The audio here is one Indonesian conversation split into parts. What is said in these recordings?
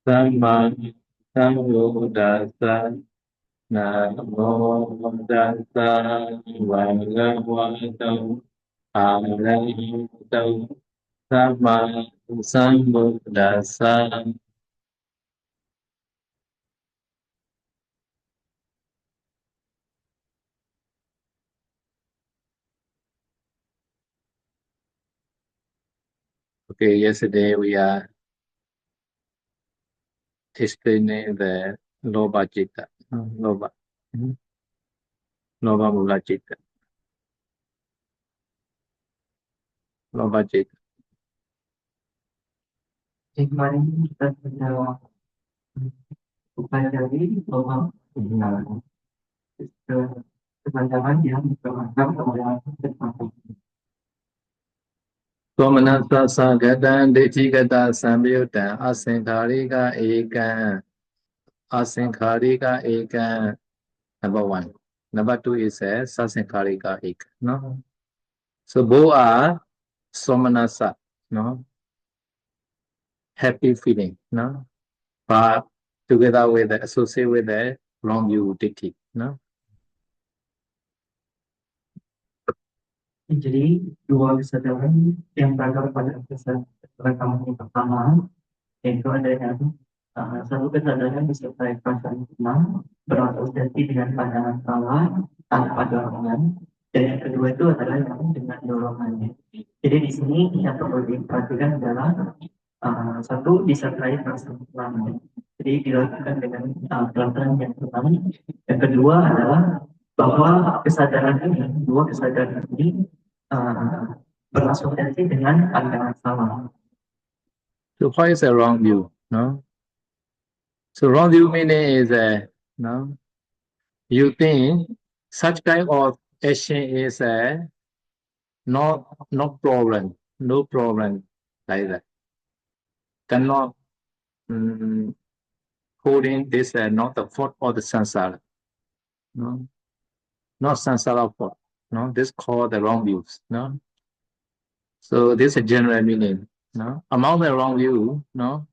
Sama Sambuddhasa Namo Tassa Bhagavato Arahato Sama Sambuddhasa. Okay, yesterday we are explaining the Loba Citta. Loba. Loba Mula Citta. Loba Citta. Jadi kemarin kita sudah pelajari bahwa kepanjangan yang beragam kepada Somanasa Sagatan Dichigata Samyuta Asankharika Ekan. Asankharika Ekan. Number one. Number two is Sasankharika Ekan. No? So both are Somanasa. No? Happy feeling. No? But together with the associate with the wrong view ditti. No? Jadi dua kesadaran yang beragam pada kesadaran yang pertama yaitu adanya satu kesadaran disertai perasaan senang berasosiasi dengan pandangan salah tanpa dorongan, dan yang kedua itu adalah yang dengan dorongannya. Jadi di sini yang perlu diperhatikan adalah satu disertai perasaan senang. Jadi dilakukan dengan pelan-pelan yang pertama. Yang kedua adalah bahwa kesadaran ini, dua kesadaran ini berasosiasi dengan pandangan salah. So what is a wrong view? No? So wrong view meaning is no? You think such kind of action is no problem, no problem like that. Cannot holding this not the fault of the samsara. No, not samsara fault. No, this called the wrong views. No, so this is a general meaning. No, among the wrong view, no,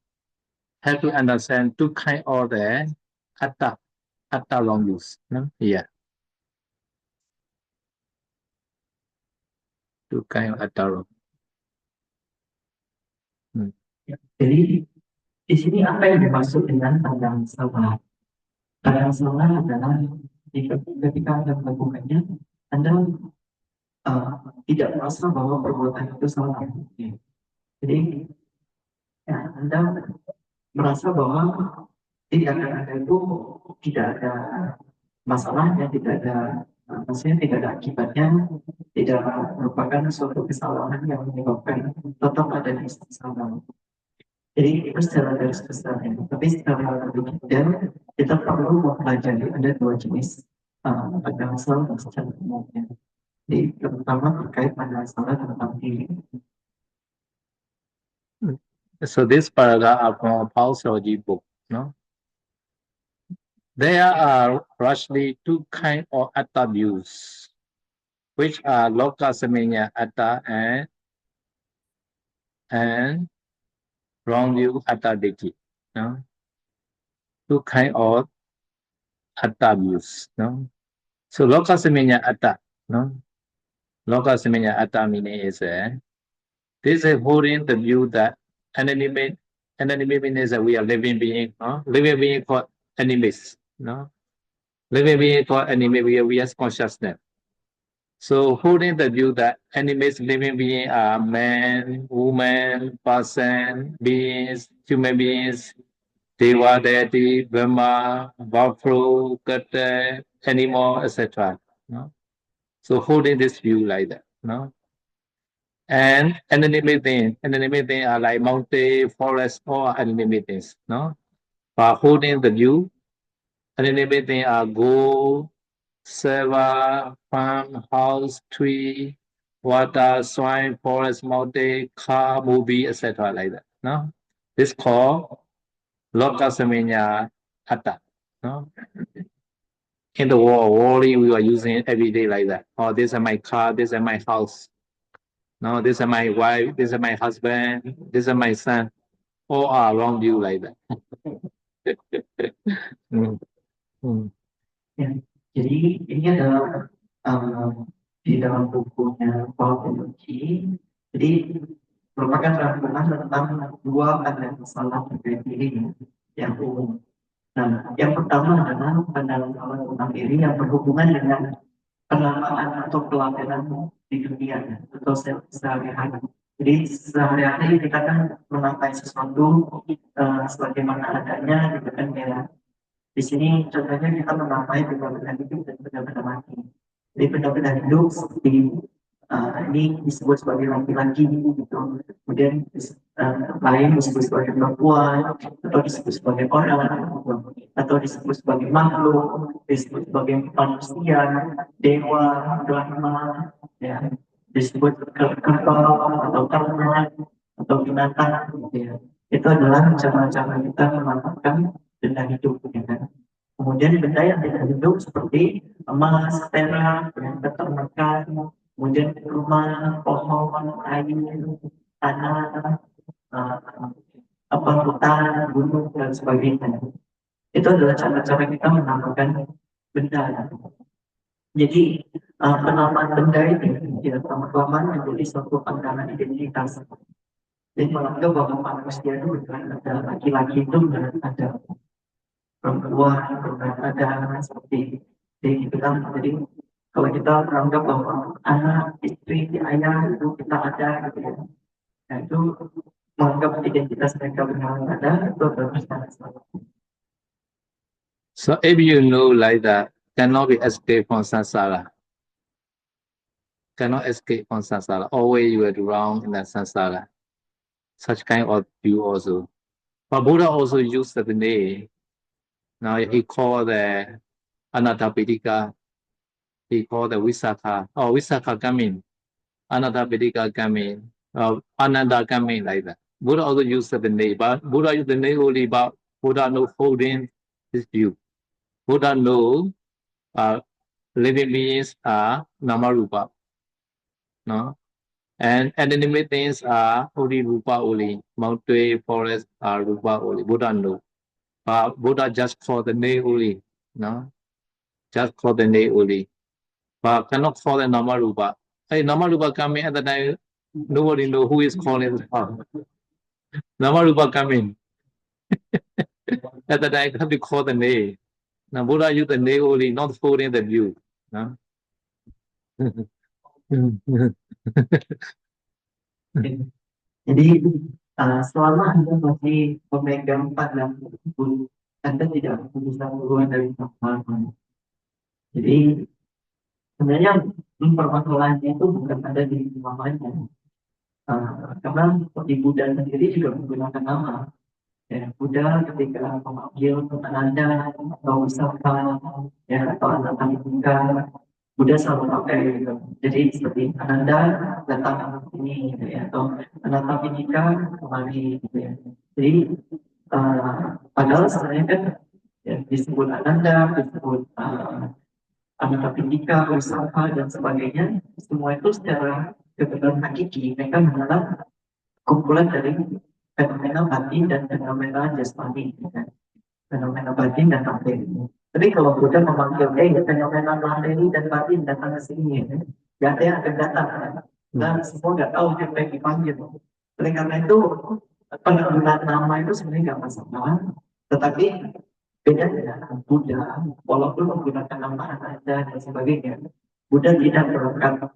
have to understand two kind of the atta wrong views. No, yeah, two kind of atta wrong. Jadi di sini apa yang dimaksud dengan pandangan salah? Pandangan salah adalah ketika Anda melakukannya, Anda tidak merasa bahwa perbuatan itu salah. Jadi Anda merasa bahwa tindakan Anda itu tidak ada masalahnya, tidak ada maksudnya tidak ada akibatnya, tidak merupakan suatu kesalahan yang menyebabkan tetap ada di salah. Jadi itu secara garis besarnya. Tapi secara lebih detail, kita perlu mempelajari ada dua jenis pandangan salah secara umumnya. Jadi terutama terkait pandangan salah tentang diri. So this paragraph from Paul Soji book, no? There are roughly two kinds of atta views, which are lokasamanya atta and wrong view atta ditti. No? Two kinds of atta views. No? So lokasamanya atta. No? Lokasamanya atta meaning is this is holding the view that anonymity means that we are living being, no? Living being for enemies. No? Living being for enemy, we are consciousness. So holding the view that enemies living beings are man, woman, person, beings, human beings, Deva, deity, Brahma, buffalo, kata, animal, etc. No? So holding this view like that. No? And inanimate things are like mountain, forest, or inanimate things. No? But holding the view, inanimate things are gold, silver, farm, house, tree, water, swine, forest, mountain, car, movie, etc. like that. No? This called Lokasamanya Atta. No? In the world, we are using it every day like that. Oh, this is my car, this is my house. No, this is my wife, this is my husband, this is my son. All are around you like that. Ya, jadi ini adalah di dalam bukunya Paul Penucci. Jadi merupakan rangkuman tentang dua pandangan salah terkait diri yang umum. Nah, yang pertama adalah pandangan salah tentang diri yang berhubungan dengan penamaan atau pelayanan di dunia atau sehari-hari. Jadi sehari-hari kita kan menampai sesuatu sebagaimana adanya, gitu kan ya. Di sini contohnya kita menampai benda-benda hidup dan benda-benda mati. Jadi benda-benda hidup seperti ini disebut sebagai laki-laki gitu. Kemudian lain disebut sebagai perempuan, atau disebut sebagai orang, atau disebut sebagai makhluk, disebut sebagai manusia, dewa, brahma, ya, disebut kerbau atau ternak atau binatang, gitu ya. Itu adalah cara-cara kita menempatkan benda hidup, ya kan. Kemudian benda yang tidak hidup seperti emas, perak, peternakan, kemudian rumah, pohon, air, tanah, hutan, gunung dan sebagainya. Itu adalah cara-cara kita menamakan benda. Jadi penamaan benda ini ya lama-kelamaan menjadi suatu pandangan identitas. Jadi menganggap bahwa manusia itu bukan ada laki-laki itu bukan ada perempuan, bukan ada seperti itu kan. Jadi kalau kita menganggap bahwa anak, istri, ayah itu kita ada gitu ya. Nah itu menganggap identitas mereka benar ada itu adalah sangat salah. So if you know like that, cannot be escaped from samsara. Cannot escape from samsara. Always you are wrong in the samsara. Such kind of view also. But Buddha also used the name. Now he called the Anathapindika. He called the Visakha. Oh, Visakha coming. Anathapindika coming. Ananda coming like that. Buddha also used the name. But Buddha used the name only about Buddha no holding his view. Buddha know living beings are Namarupa. No? And inanimate things are only Rupa only. Mountain, forest are Rupa only. Buddha know. But Buddha just for the name only. No? Just for the name only. But cannot for the Namarupa. Hey, Namarupa coming at the time, nobody know who is calling the power. Namarupa coming. At the time, have to call the name. Now Buddha use the name only, not holding the view. No? Jadi selama Anda masih memegang pandangan tersebut, Anda tidak bisa keluar dari pemahaman. Jadi sebenarnya permasalahannya itu bukan ada di pemahamannya, karena seperti Buddha sendiri juga menggunakan nama. Ya, Buddha ketika memanggil Ananda atau Wisata, ya, atau Anathapindika, Buddha selalu pakai gitu. Jadi seperti Ananda datang ini gitu ya, atau Anathapindika kemari gitu ya. Jadi padahal sebenarnya kan ya, disebut Ananda, disebut Anathapindika, Wisata dan sebagainya, semua itu secara kebenaran hakiki mereka adalah kumpulan dari fenomena batin dan fenomena jasmani, kan? Fenomena batin dan materi. Tapi kalau Buddha memanggil, fenomena materi dan batin datang ke sini, ya, gak ada yang akan datang, kan? Dan semua nggak tahu siapa yang dipanggil. Oleh karena itu, penggunaan nama itu sebenarnya nggak masalah, tetapi beda dengan Buddha, walaupun menggunakan nama Ananda dan sebagainya, Buddha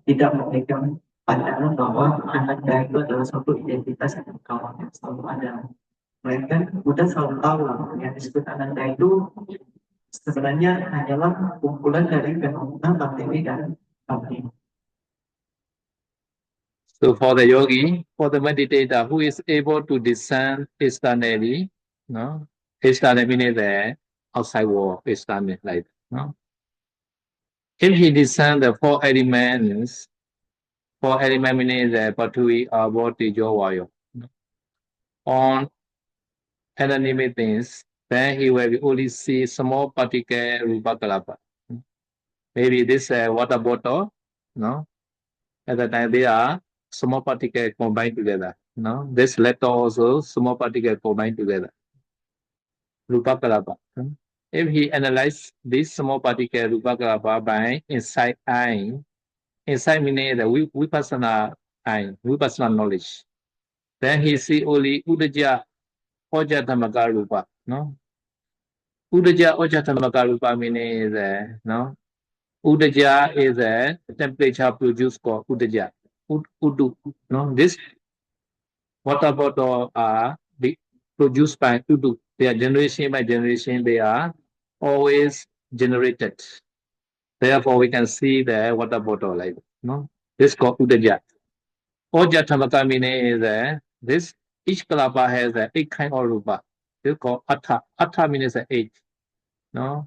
tidak memegang pandangan bahwa Ananda itu adalah suatu identitas yang selalu ada. Melainkan Buddha selalu tahu yang disebut Ananda itu sebenarnya hanyalah kumpulan dari fenomena materi dan batin. So for the yogi, for the meditator who is able to discern externally, no, external meaning the outside world, external like that, no. If he discern the four elements meaning the Patui, Abo, Tejo, Vayu, on inanimate things, then he will only see small particle rupa kalapa. Maybe this water bottle, no. At the time they are small particle combined together. No, this letter also small particle combined together. Rupa Kalapa. If he analyze this small particle Rupa Kalapa by inside eye, inside meaning the vipassana eye, vipassana knowledge, then he see only Udaja Oja Dhamaka Rupa. No, Udaja Oja Dhamaka Rupa meaning is no. Udaja is a temperature produced called Udaja. Udu. No, this water bottle are produced by Udu. They are generation by generation. They are always generated. Therefore, we can see the water bottle like no. This called Udaja. Oja Tamaka meaning is this each kalapa has eight kind of rupa. This called Atta. Atta means eight. No,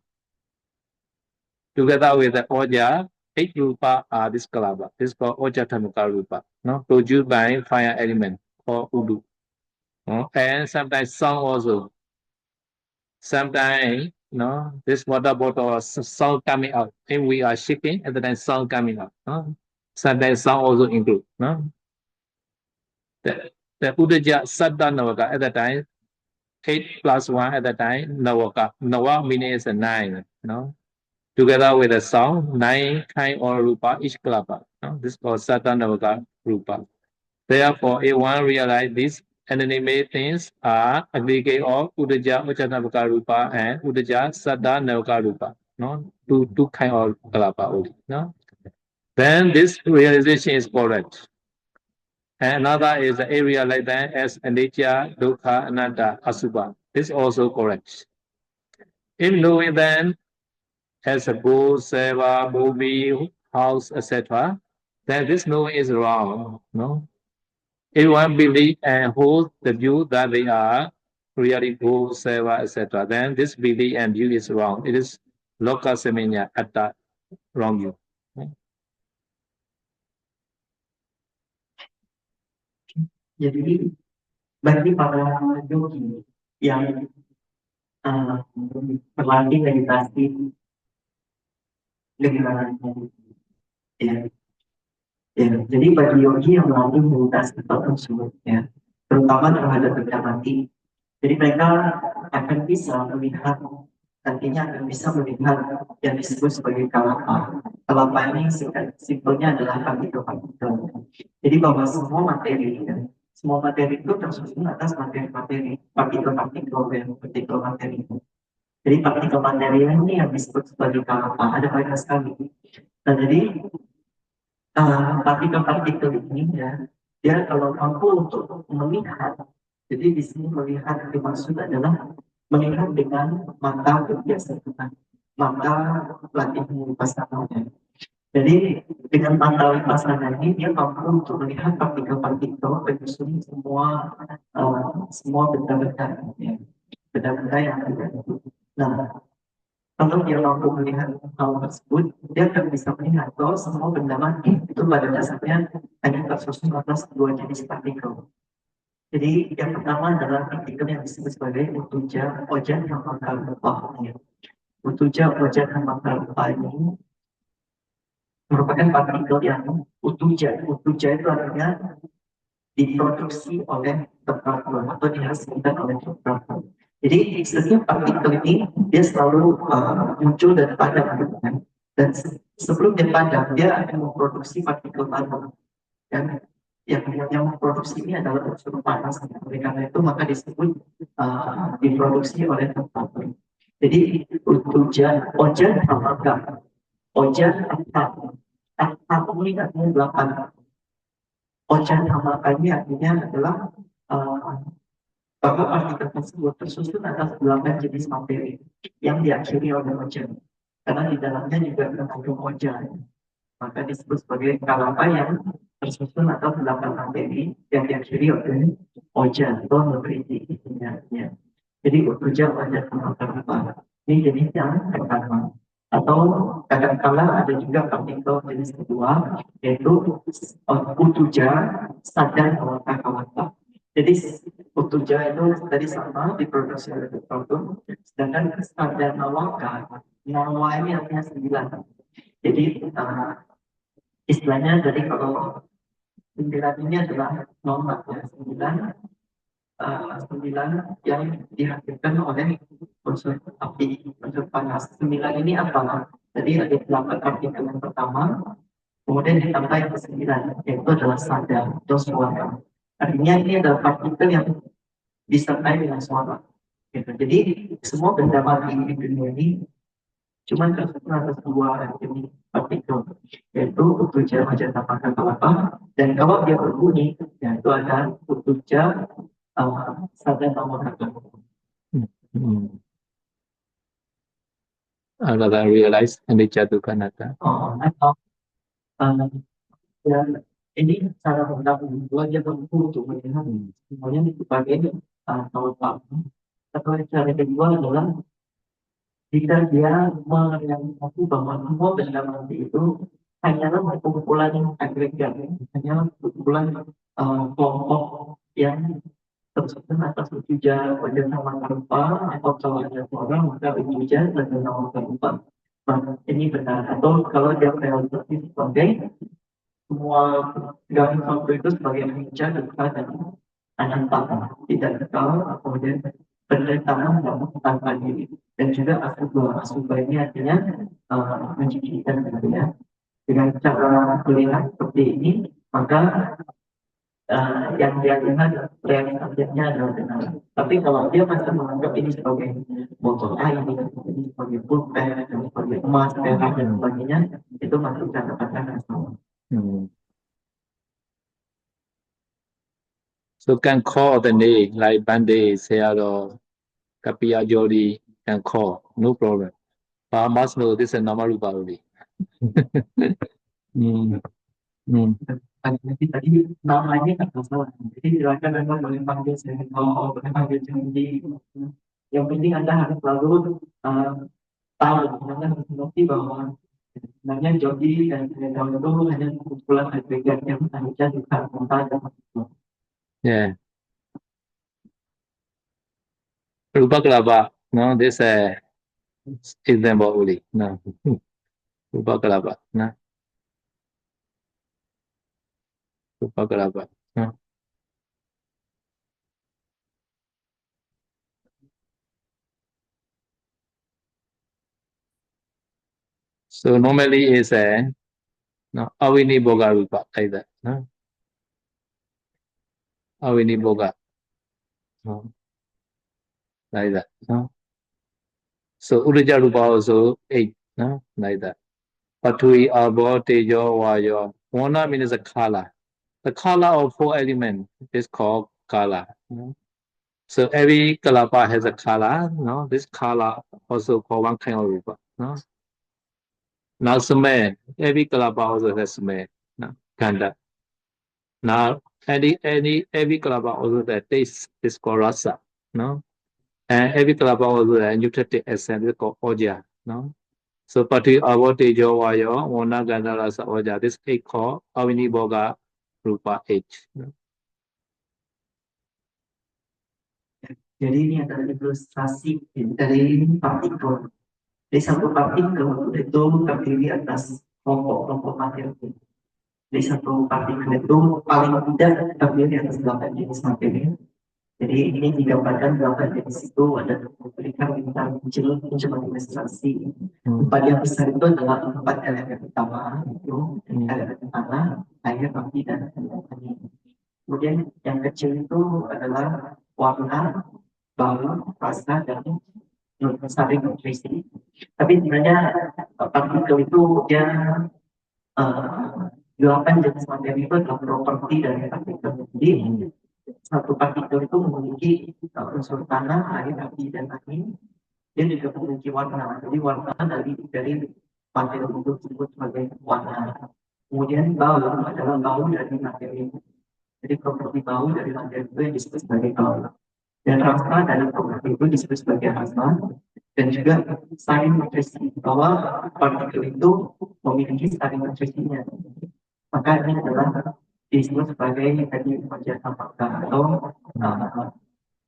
together with the Oja, eight rupa are this kalapa. This is called Oja Tamaka rupa. No, produced by fire element or Udu. No? And sometimes sound also. Sometimes, no, this water bottle sound coming out. If we are shaking, at the time sound coming out. No? Sometimes sound also include. No? The Udaja Saddha Navaka at the time, 8 plus 1 at the time, Navaka. Nava meaning is a 9. No? Together with the sound, 9 kind of rupa, each kalapa. No? This is called Saddha Navaka rupa. Therefore, if one realize these inanimate things are aggregate of Udaja Vajjanavaka Rupa and Udaja Saddha Navaka Rupa. No? Two kind of kalapa only. No? Then this realization is correct. And another is the area like that as Anicca, Dukkha, Anatta, Asubha. This is also correct. If knowing then as a bull, seva, movie, house, etc., then this knowing is wrong. No? If one believe and hold the view that they are really good, seva, etc., then this belief and view is wrong. It is loka semenya atta, wrong view. Jadi bagi para yogi yang berlatih meditasi dengan ya, ya, jadi bagi yogi yang melalui meditasi tersebut ya, terutama terhadap benda mati, jadi mereka akan bisa melihat, nantinya akan bisa melihat yang disebut sebagai kalapa. Kalapa ini simpelnya adalah partikel-partikel. Jadi bahwa semua materi itu tersusun atas materi-materi, partikel materi. Jadi partikel materi ini yang disebut sebagai kalapa, ada banyak sekali. Nah jadi partikel-partikel ini ya, dia kalau mampu untuk melihat, jadi di sini melihat dimaksud adalah melihat dengan mata biasa kita, mata latihan vipassana. Jadi dengan mata vipassana ini dia mampu untuk melihat partikel-partikel menyusun semua benda-benda ya, benda-benda yang ada. Nah, kalau dia mampu melihat hal tersebut, dia akan bisa melihat bahwa semua benda mati itu pada dasarnya hanya tersusun atas dua jenis partikel. Jadi yang pertama adalah partikel yang disebut sebagai utuja, ojan, dan makal rupa. Utuja, ojan, dan makal rupa ini merupakan partikel yang utuja. Utuja itu artinya diproduksi oleh temperatur atau dihasilkan oleh temperatur. Jadi setiap partikel ini dia selalu muncul dan padam, dan sebelum dia padam dia akan memproduksi partikel baru. Dan yang memproduksi ini adalah unsur panas. Oleh karena itu maka disebut diproduksi oleh temperatur. Jadi utuja, ojan, apakah ojan atap ini artinya 8. Ojan apakah ini artinya adalah bahwa partikel tersebut tersusun atas 8 jenis materi yang diakhiri oleh ojan. Karena di dalamnya juga mengandung ojan, maka disebut sebagai kalapa yang tersusun atas 8 materi yang diakhiri oleh ojan atau memiliki isinya. Jadi utuja, ojan, kalapa ini jenis yang pertama. Atau kadang-kala ada juga partikel jenis kedua, yaitu utuja, sadar, kalapa. Jadi utuja itu tadi sama diproduksi oleh temperatur, sedangkan sadar nawaka, nawa ini artinya 9. Jadi istilahnya, jadi kalau 9 ini adalah nomor ya, 9 yang dihasilkan oleh unsur api, unsur panas. 9 ini apa? Jadi ada 8 partikel yang pertama, kemudian ditambah yang ke-9, yaitu adalah sada atau suara. Artinya ini adalah partikel yang disertai dengan suara. Gitu. Jadi semua benda mati di dunia ini cuma tersebar atas dua jenis partikel, yaitu utuja majata paka kalapa, dan kalau dia berbunyi, yaitu ada utuja sada nomor satu. Another realize anicca dukkha anatta. Atau dan ini cara pendapatan dua dia mampu untuk melihat semuanya sebagai kalau paham. Atau cara kedua adalah jika dia mengaku bahwa semua benda mati itu hanyalah kumpulan agregat, hanya kumpulan kelompok yang tersusun atas utuja pada nama tanpa, atau kalau ada orang maka utuja dan nama tanpa. Nah, ini benar. Atau kalau dia realisasi sebagai semua segala sesuatu itu sebagai anicca, dukkha, dan anatta, tidak kekal, kemudian penderitaan dan tanpa diri, dan juga asubha ini artinya menjijikkan gitu ya. Dengan cara melihat seperti ini, maka yang dia lihat realitasnya adalah benar. Tapi kalau dia masih menganggap ini sebagai botol air, ini sebagai pulpen, sebagai emas, perak dan sebagainya, itu masih bisa dapatkan sama. So can call the name like Bande, Sayado, Kapiya Jodi can call, no problem. But I must know this is Namarupa only. Tadi namanya tak masalah. Jadi silakan memang boleh panggil saya, boleh panggil Jodi. Yang penting Anda harus selalu tahu, Anda harus mengerti bahwa sebenarnya Jodi dan Sayadaw itu hanya kumpulan agregat yang saja bukan kontak dan Yeah. Rupa Kalapa, no, this example only. No. Rupa Kalapa, no. Rupa Kalapa, no. So normally is no, Avini Boga Rupa, like that. No? Avini Boga. No? Like that. No? So Urija Rupa also 8, no? Like that. Patui, Abo, Tejo, Vayo. Wana means a color. The color of 4 elements is called color. No? So every kalapa has a color. No? This color also called one kind of rupa. No? Now smell. Every kalapa also has smell. No? Kanda. Now every kalapa also has taste is called rasa. No? And every kalapa also has nutritive essence is called oja. No? So pati avote jo vayo wana ganda rasa oja. This is called avini boga rupa 8. No? Jadi ini adalah ilustrasi dari partikel. Jadi satu partikel itu terdiri atas kelompok-kelompok materi. Jadi satu partikel itu paling tidak terdiri atas 8 jenis materi. Jadi ini digambarkan 8 jenis itu ada berikan bintang kecil sebagai ilustrasi. 4 yang besar itu adalah 4 elemen utama, itu elemen tanah, air, api, dan angin. Kemudian yang kecil itu adalah warna, bau, rasa, dan saling nutrisi. Tapi sebenarnya partikel itu dia 8 jenis materi itu adalah properti dari partikel. Jadi satu partikel itu memiliki unsur tanah, air, api, dan angin. Dia juga memiliki warna. Jadi warna dari materi itu disebut sebagai warna. Kemudian bau adalah bau dari materi. Jadi properti bau dari materi itu yang disebut sebagai bau. Dan rasa dari properti itu disebut sebagai rasa. Dan juga saling nutrisi, bahwa partikel itu memiliki saling nutrisinya. Maka ini adalah disebut sebagai tadi majata apakah atau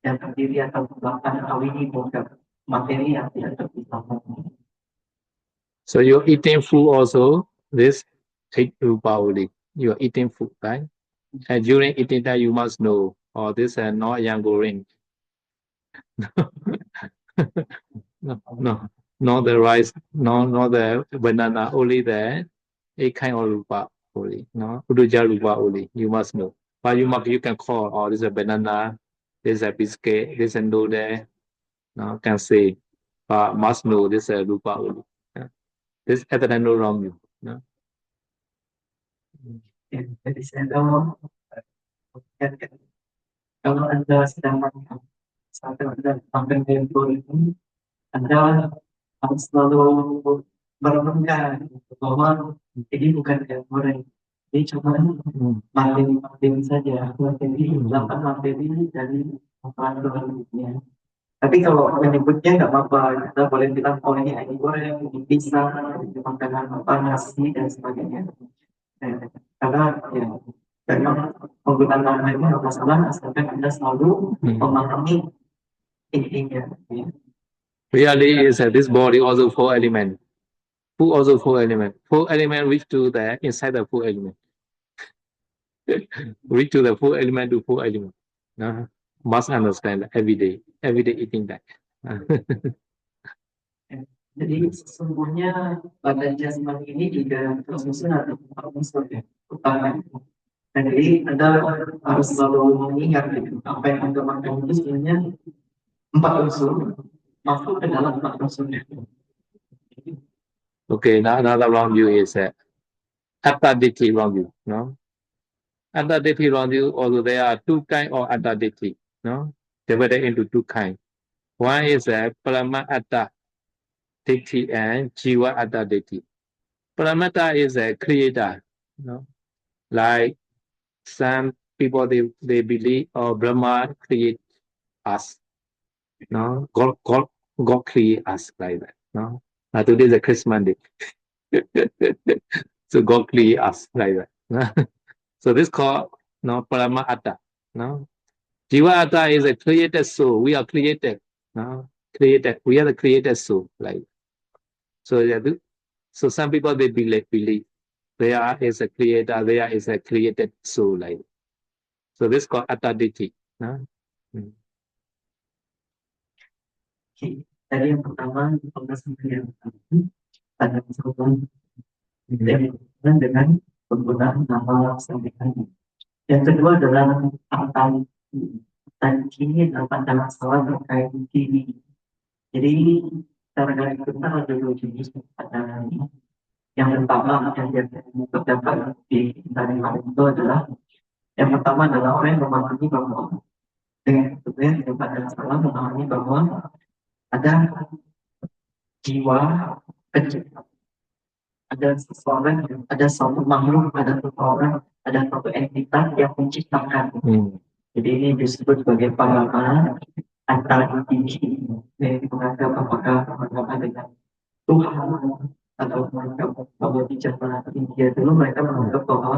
yang terdiri atau bahkan awini boga, materi yang tidak terpisahkan. So you're eating food also, this 8 rupa only. You're eating food, right? During eating time, you must know, oh, this is not yang goreng. No, no, not the rice, no, not the banana, only the a kind of rupa only, no, uduja rupa only. You must know. But you can call, oh, this is a banana, this is a biscuit, this is a noodle, no, can say, but must know this is a rupa only. Yeah. This at the no wrong you. No? Ya, jadi saya tahu ya, kalau Anda sedang makan sampai Anda sampai handphone ini, Anda harus selalu merenungkan bahwa ini bukan yang goreng. Ini cuma materi saja, materi 8 materi dari makanan. Tapi kalau menyebutnya nggak apa-apa, kita boleh bilang oh ini ayam goreng, ini pisang, ini makanan apa nasi dan sebagainya. Karena ya memang penggunaan nama itu nggak masalah asalkan Anda selalu memahami intinya. Ya. Really is that this body also four element. Food also four element. Four element reach to the inside the four element. Reach to the four element to four element. Must understand every day eating that. Jadi sesungguhnya pada jasmani ini juga tersusun atau unsur ya, utama. Dan jadi Anda harus selalu mengingat gitu, apa yang Anda makan itu sebenarnya 4 unsur masuk ke dalam 4 unsurnya. Okay, now another wrong view is atta-ditthi wrong view. No, atta-ditthi wrong view. Although there are two kind of atta-ditthi, no, divided into two kind. One is parama atta ditthi and jiva atta ditthi. Paramatta is a creator, no, like some people they believe Brahma create us, no, God create us like that, no. Today is a Christmas day. So God create us like that. No? So this called no Parama Atta. No? Jiva Atta is a created soul. We are created. No? Created. We are the created soul. Like so. So some people they believe there is a creator. There is a created soul. Like so. This called Atta Ditti. No? Oke, tadi yang pertama penjelasan yang ada kesempatan dengan penggunaan nama sampaikan. Yang kedua adalah angka kini adalah pandangan salah terkait kini. Jadi cara garis besar ada 2 jenis pandangan ini. Yang pertama yang terdapat di dari itu adalah yang pertama adalah orang yang memahami bahwa dengan kemudian pandangan salah memahami bahwa ada jiwa pencipta, ada seseorang, ada suatu makhluk, ada seseorang, ada suatu entitas yang menciptakan. Jadi ini disebut sebagai parama antara tinggi yang menganggap apakah dengan Tuhan atau menganggap bahwa di zaman India dulu mereka menganggap bahwa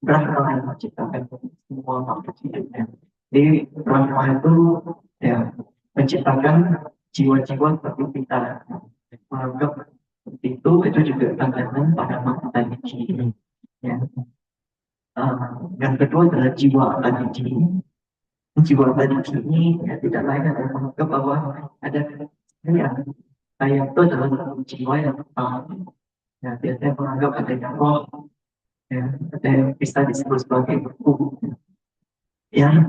Brahma yang menciptakan semua makhluk hidupnya. Jadi Brahma itu ya menciptakan jiwa-jiwa seperti kita, menganggap itu juga pandangan pada mata ini. Ya. Yang kedua adalah jiwa tadi. Jiwa tadi ini ya, tidak lain adalah menganggap bahwa ada yang itu adalah satu jiwa yang ya, biasanya menganggap adanya roh, ya, ada yang bisa disebut sebagai tubuh yang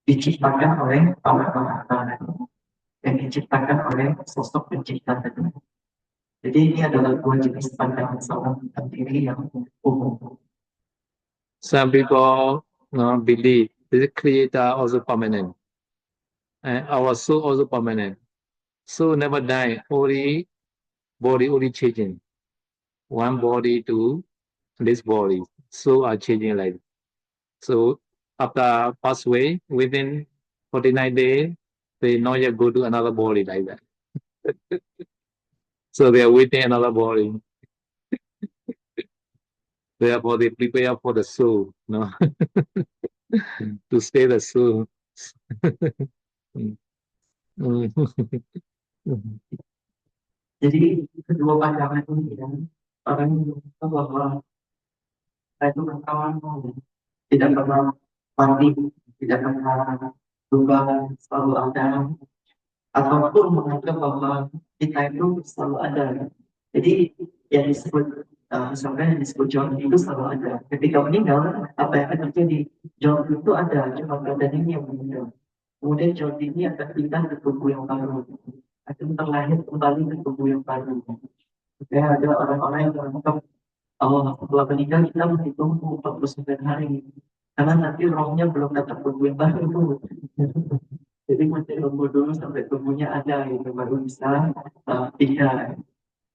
diciptakan oleh Allah, yang diciptakan oleh sosok pencipta tadi. Jadi ini adalah 2 jenis pandangan salah tentang diri yang umum. Some people believe the creator also permanent, and our soul also permanent. Soul never die. Only body only changing. One body to this body. Soul are changing like. So after pass away, within 49 days, they not yet go to another body like that. So they are waiting another body. Therefore, they prepare for the soul, no, to stay the soul. Jadi kedua pandangan ini ya, orang yang bahwa itu kawan tidak pernah mati, tidak pernah berubah, selalu ada, ataupun menganggap bahwa kita itu selalu ada. Jadi yang disebut misalkan yang disebut John itu selalu ada. Ketika meninggal, apa yang akan terjadi? John itu ada, cuma badan ini yang meninggal. Kemudian John ini akan pindah ke tubuh yang baru, akan terlahir kembali ke tubuh yang baru. Ya, ada orang-orang yang menganggap setelah meninggal kita mesti tunggu 49 hari. Karena nanti rohnya belum dapat tubuh yang baru. Jadi mesti tunggu dulu sampai tubuhnya ada gitu baru bisa pindah.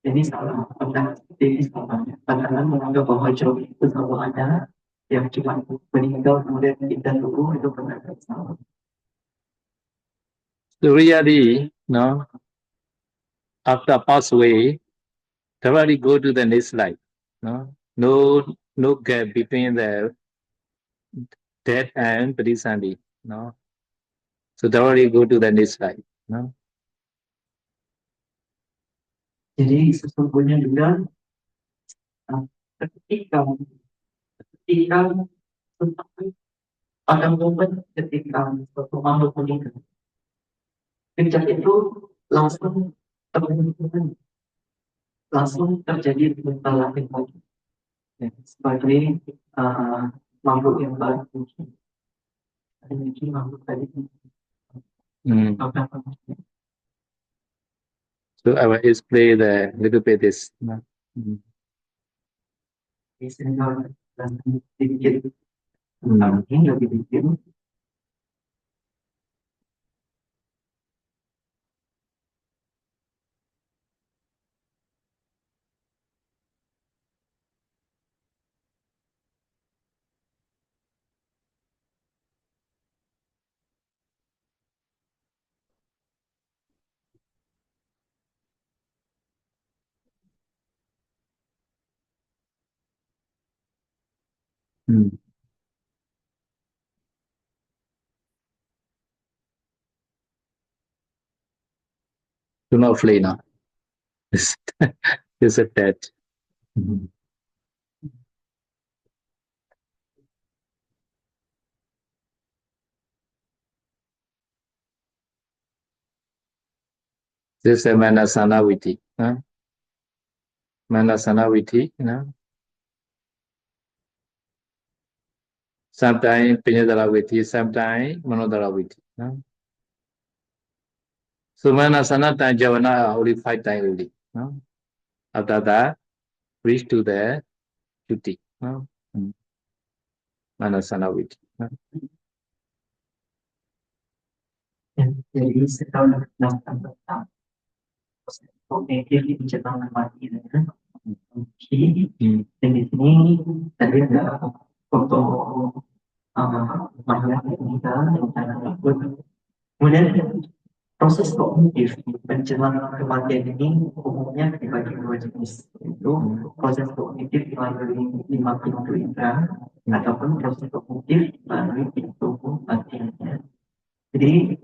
Ini salah pandangan seperti ini salah. Pandangan menganggap bahwa job itu selalu ada yang cuma meninggal kemudian pindah tubuh itu pandangan salah. So really, no, after pass away, directly go to the next life. No gap between the death and Parisandi. No. So directly go to the next life. No. Jadi sesungguhnya juga ketika ada momen ketika suatu makhluk meninggal, sejak itu langsung terjadi langsung terjadi pembalasan lagi ya, sebagai makhluk yang baru mungkin makhluk tadi So I will explain the little bit this. dan sedikit ini lebih dikit. Do not flee now. It's a dead. This is a Manasana Viti. Manasana Viti. Sometimes Pinyadara Viti, sometimes Manodara Viti. So Manasana time Javana only 5 times only. After that, reach to the Chuti. Manasana Viti. Jadi setelah melakukan tentang oke di penciptaan mati dan di sini tadi ada foto mayat meninggal dan takut. Kemudian proses kognitif menjelang kematian ini umumnya dibagi dua jenis, yaitu proses kognitif melalui 5 pintu indera ataupun proses kognitif melalui pintu batinnya. Jadi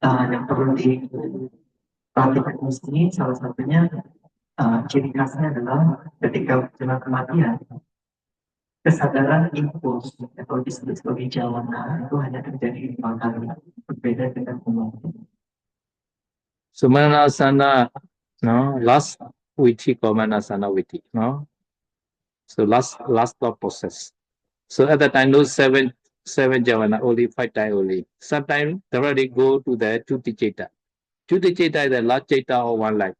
yang perlu diperhatikan di sini salah satunya ciri khasnya adalah ketika menjelang kematian kesadaran impuls atau disebut sebagai jawana itu hanya terjadi 5 kali, berbeda dengan umumnya. So Manasana, last Viti called Manasana Viti. So last process. So at the time, those seven Javana, only 5 times only. Sometimes they already go to the Chuti Cheta. Chuti Cheta is the last Cheta of one life.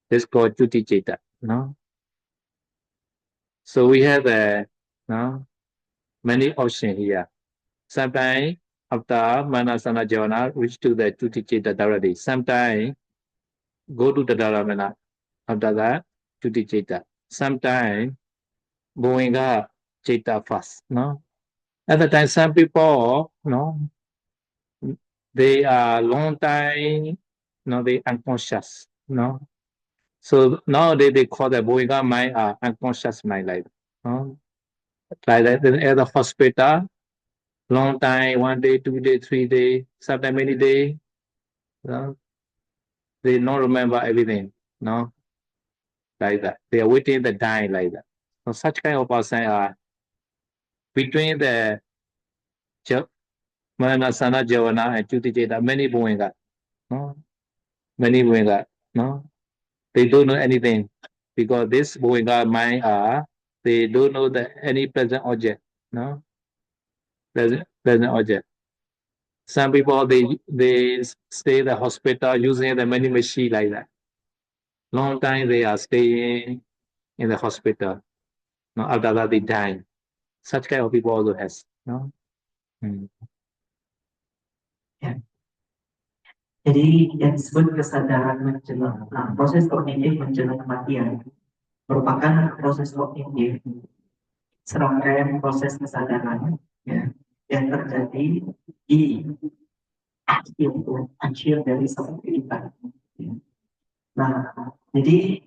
It's called Chuti Cheta. So we have many options here. Sometimes after Manasana Javana, reach to the Chuti Cheta directly. Sometimes go to the Dharamana. After that, Chuti Cheta. Sometimes Goenga Cheta first. At the time, some people, they are long time, they unconscious. So nowadays they call the Goenga mind unconscious mind like that. Like that at the hospital, long time, 1 day, 2 day, 3 day, sometimes many days. They don't remember everything. Like that. They are waiting the dying like that. So such kind of person are between the Manasana Javana and Chutijeta, many Buenga. No? Many Buenga. No? They don't know anything. Because this Buenga mind are, they don't know any present object. No? Present object. Some people they stay in the hospital using the many machine like that. Long time they are staying in the hospital. No, after that they die. Such kind of people also has. No? Hmm. Ya. Jadi yang disebut kesadaran menjelang proses kognitif menjelang kematian merupakan proses kognitif serangkaian proses kesadaran ya, yang terjadi di akhir dari sebuah kehidupan. Ya. Nah, jadi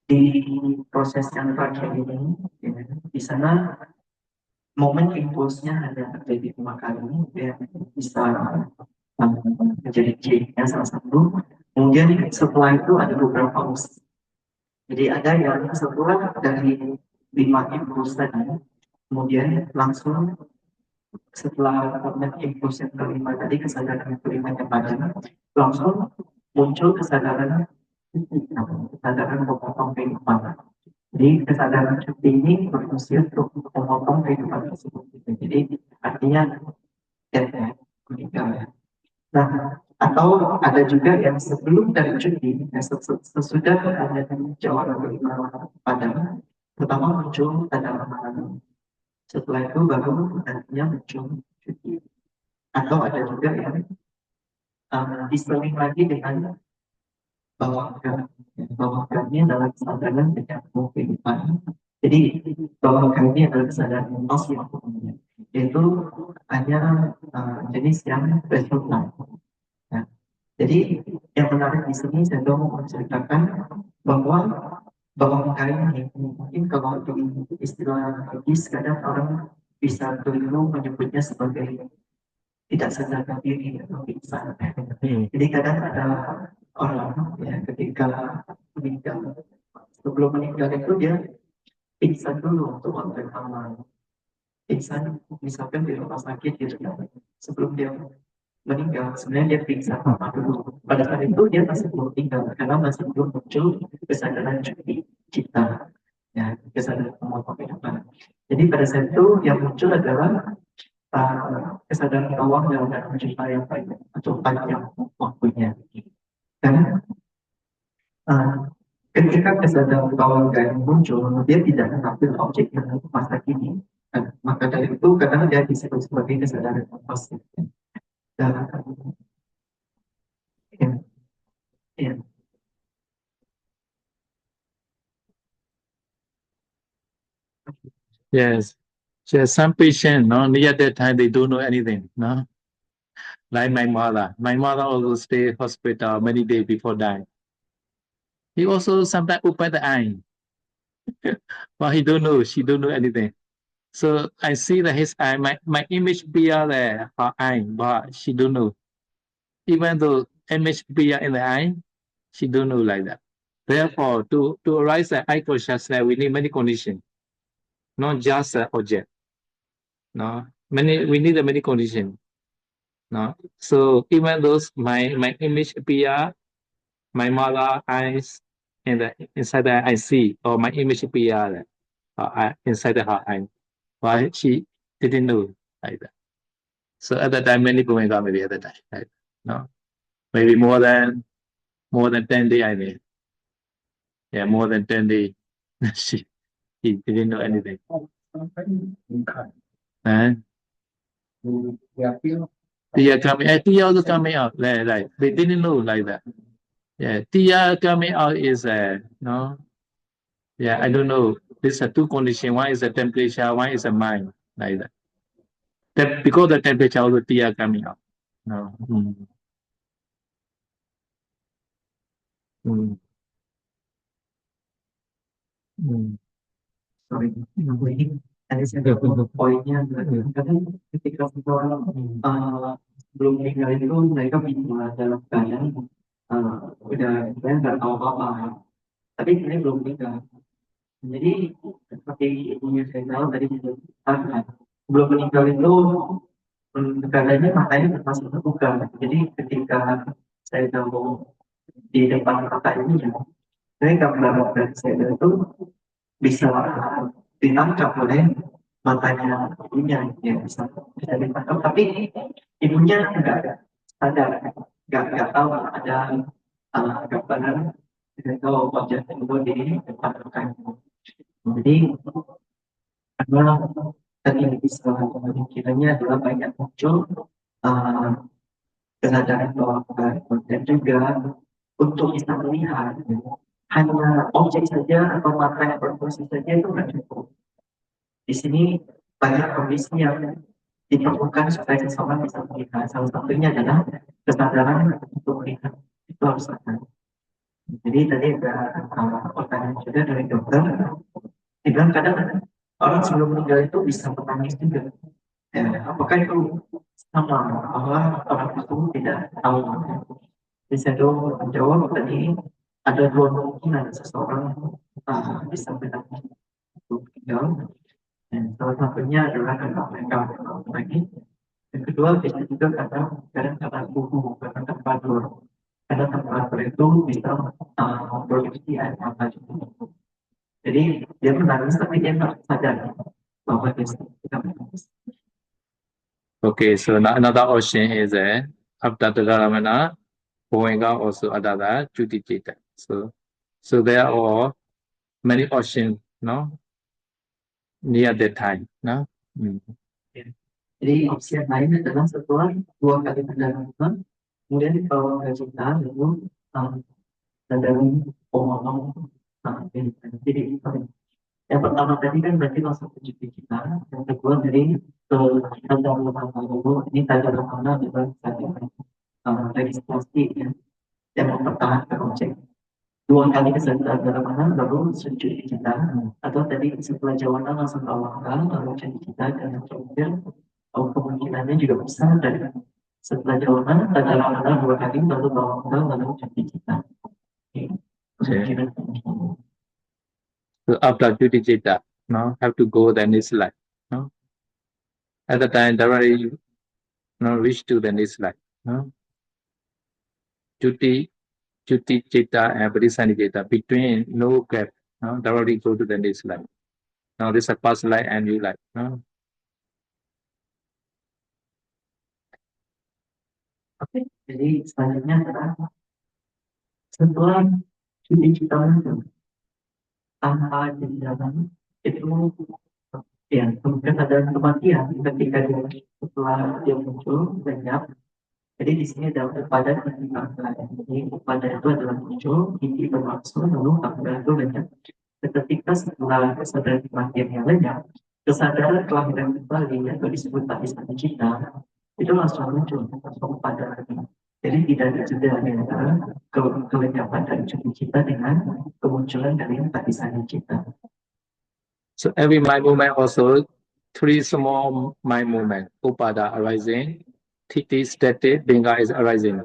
di proses yang terakhir ini, ya, di sana momen impulsnya hanya terjadi 5 kali, ya, bisa menjadi cirinya salah satu. Kemudian setelah itu ada beberapa usaha. Jadi ada yang setelah dari 5 impuls tadi, kemudian langsung setelah impuls yang kelima tadi, kesadaran kelima yang padam, langsung muncul kesadaran memotong kehidupan. Jadi kesadaran cuti ini berfungsi untuk memotong kehidupan tersebut. Jadi artinya meninggal. Nah, atau ada juga yang sebelum dari cuti, sesudah ada jawaban kelima padam, pertama muncul tanda lamaran. Setelah itu baru nantinya muncul cuti. Atau ada juga yang diseling lagi dengan bahwa ini adalah kesadaran dengan kehidupan. Jadi bahwa ini adalah kesadaran emosi yaitu hanya jenis yang resultan. Ya. Jadi yang menarik di sini saya mau menceritakan bahwa ini mungkin kalau di istilah medis kadang orang bisa keliru menyebutnya sebagai tidak sadarkan diri atau pingsan. Jadi kadang ada orang ya ketika meninggal, sebelum meninggal itu dia pingsan dulu untuk waktu yang lama. Pingsan misalkan di rumah sakit gitu ya, sebelum dia meninggal sebenarnya dia pingsan lama dulu. Pada saat itu dia masih belum tinggal karena masih belum muncul kesadaran cuti cipta, ya kesadaran memotong kehidupan. Jadi pada saat itu yang muncul adalah kesadaran awal dalam mencipta yang baik atau panjang waktunya. Karena ketika kesadaran awal yang muncul, dia tidak mengambil objek yang masa kini. Maka dari itu kadang dia disebut sebagai kesadaran pasif. Dan ya. Yes. So some patient, no, near that time they don't know anything, no. Like my mother. My mother also stay hospital many days before dying. He also sometimes open the eye. But he don't know, she don't know anything. So I see that his eye, my image appear there, her eye, but she don't know. Even though image appear in the eye, she don't know like that. Therefore, to arise the eye consciousness, we need many conditions, not just an object. No, we need many conditions. No, so even those my image appear, my mother eyes, and inside the I see, or my image appear inside her eye. Why she didn't know like that. So at that time, many people got maybe at that time, right? No, maybe more than 10 days. I mean, yeah, more than 10 days. He didn't know anything. Tia coming, Tia also coming out, like they didn't know like that. Yeah, Tia coming out is no, yeah, I don't know. These are two conditions. One is the temperature, one is the mind, like that. Because the temperature, also Tia coming out. No. Sorry, ini ada satu poinnya kadang ketika seseorang belum meninggal itu mereka bisa dalam keadaan udah nggak tahu apa-apa, tapi ini belum meninggal. Jadi seperti ibunya saya tahu tadi juga sebelum meninggal itu negaranya matanya termasuk terbuka. Jadi ketika saya tahu di depan mata ini ya, saya gambar dari saya itu bisa ditangkap oleh matanya ibunya, ya bisa ditangkap. Tapi ibunya enggak sadar, enggak tahu ada gambaran, tidak tahu wajah itu di depan matanya. Jadi karena tadi bisa kemungkinannya adalah banyak muncul uh, kesadaran bahwa dan juga untuk bisa melihat hanya objek saja atau mata yang berfungsi saja itu nggak cukup. Di sini banyak kondisi yang diperlukan supaya seseorang bisa melihat. Salah satunya adalah kesadaran untuk melihat, itu harus ada. Jadi tadi ada pertanyaan juga dari dokter, dibilang kadang orang sebelum meninggal itu bisa menangis juga. Ya, apakah itu sama bahwa orang itu tidak tahu? Bisa dong menjawab tadi ada dua kemungkinan seseorang bisa menangis itu meninggal. Dan salah satunya adalah karena mereka lagi. Yang kedua bisa juga karena tubuh, karena temperatur. Karena temperatur itu bisa memproduksi air mata juga. Jadi dia menangis tapi dia tak sadar bahwa dia sedang menangis. Okay, so now another option is after the Dharamana, Bhovenga also Adada, Judicita. So there are many options, no, near that time, no. Jadi opsi yang lain adalah setelah dua kali pendalaman, kemudian kalau kita lalu dari omong jadi yang pertama tadi kan berarti langsung ke kita, yang kedua dari tanda mana dulu, ini tanda mana adalah tanda registrasi ya, yang mempertahankan objek. Dua kali kesadaran dalam mana baru sujud kita, atau tadi setelah jawaban langsung awal lalu jadi kita dan kemudian kemungkinannya juga besar dari setelah jawaban dalam mana dua kali baru bawah lalu jadi kita. Okay. So after Judicita, no, have to go the next life, no. At the time, directly, no, reach to the next life, no. Judicita and Parisanijita, between no gap, no, directly go to the next life. Now this is a past life and new life, no. Oke, jadi selanjutnya adalah setelah Judicita tanpa jalan itu ya kemudian ada kematian ketika dia setelah dia muncul banyak. Jadi di sini ada upada dan keangkalan. Jadi upada itu adalah muncul, inti berlangsung, lalu keangkalan itu banyak. Ketika setelah kesadaran kematian yang banyak, kesadaran kelahiran kembali atau disebut baptisan kita itu langsung muncul, langsung pada lagi. Jadi tidak ada jeda antara kelenyapan dari cucu kita dengan kemunculan dari baptisan kita. So every mind movement also three small mind movement. Upada arising, Titi static, Binga is arising.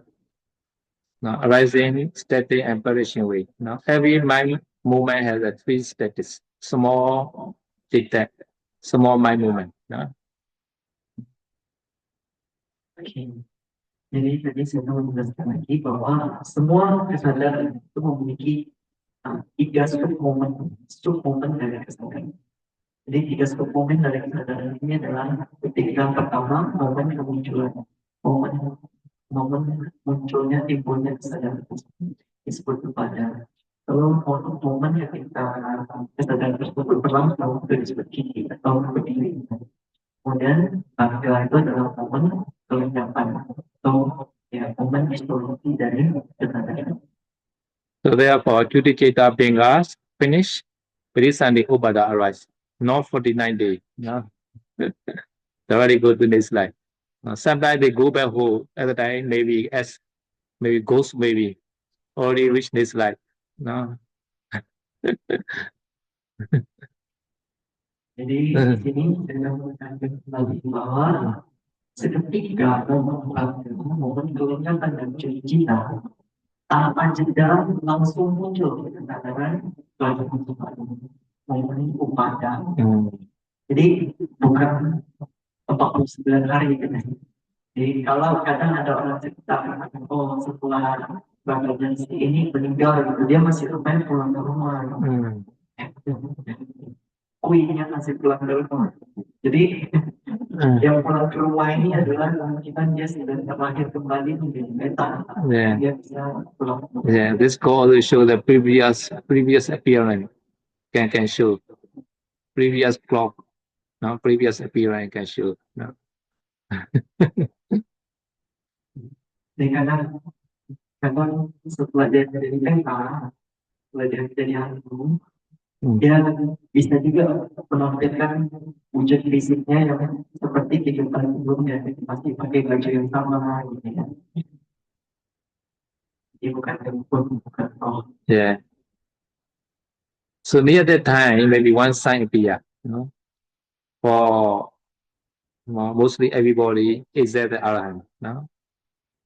Now arising, static, and perishing way. Now every mind movement has a three status. Small detect, small mind movement. No? Okay. Jadi tadi saya mau menjelaskan lagi bahwa semua kesadaran itu memiliki tiga submomen dari kesadaran. Jadi tiga submomen dari kesadaran ini adalah ketika pertama momen kemunculan, momen munculnya timbulnya kesadaran tersebut disebut kepada. Kalau momen ketika kesadaran tersebut berlangsung itu disebut kiki atau berdiri. Kemudian setelah itu adalah momen kelenyapan atau ya momen distorsi dari kesadaran. So therefore, Judicita Bingas finish, Parisandi Upada arise. Not 49 days. No? They already go to this life. Sometimes they go back home at the time, maybe as maybe ghost, maybe already reach this life. No. Jadi di sini saya menekankan kembali bahwa seketika momen kelenyapan dan cita tanpa jeda langsung muncul kesadaran pelajaran momen upada. Hmm. Jadi bukan 49 hari gitu. Jadi kalau kadang ada orang cerita, oh setelah badannya si ini meninggal gitu, dia masih pengen pulang ke rumah. Hmm. Kuinya masih pulang ke rumah. Jadi Hmm. yang pulang ke rumah ini adalah kemungkinan dia sudah terlahir kembali menjadi beta. Yeah. Dia bisa pulang ke rumah. Yeah. This call will show the previous appearance. Can show previous clock. No, previous appearance can show. No. Jadi kadang setelah dia menjadi beta, setelah dia menjadi hantu, Hmm. dia bisa juga menampilkan wujud fisiknya yang seperti kehidupan sebelumnya, pasti pakai baju yang sama gitu ya. Dia bukan perempuan, bukan roh. Yeah. So near that time, maybe one sign appear. No? For mostly everybody is that the Arahant. No?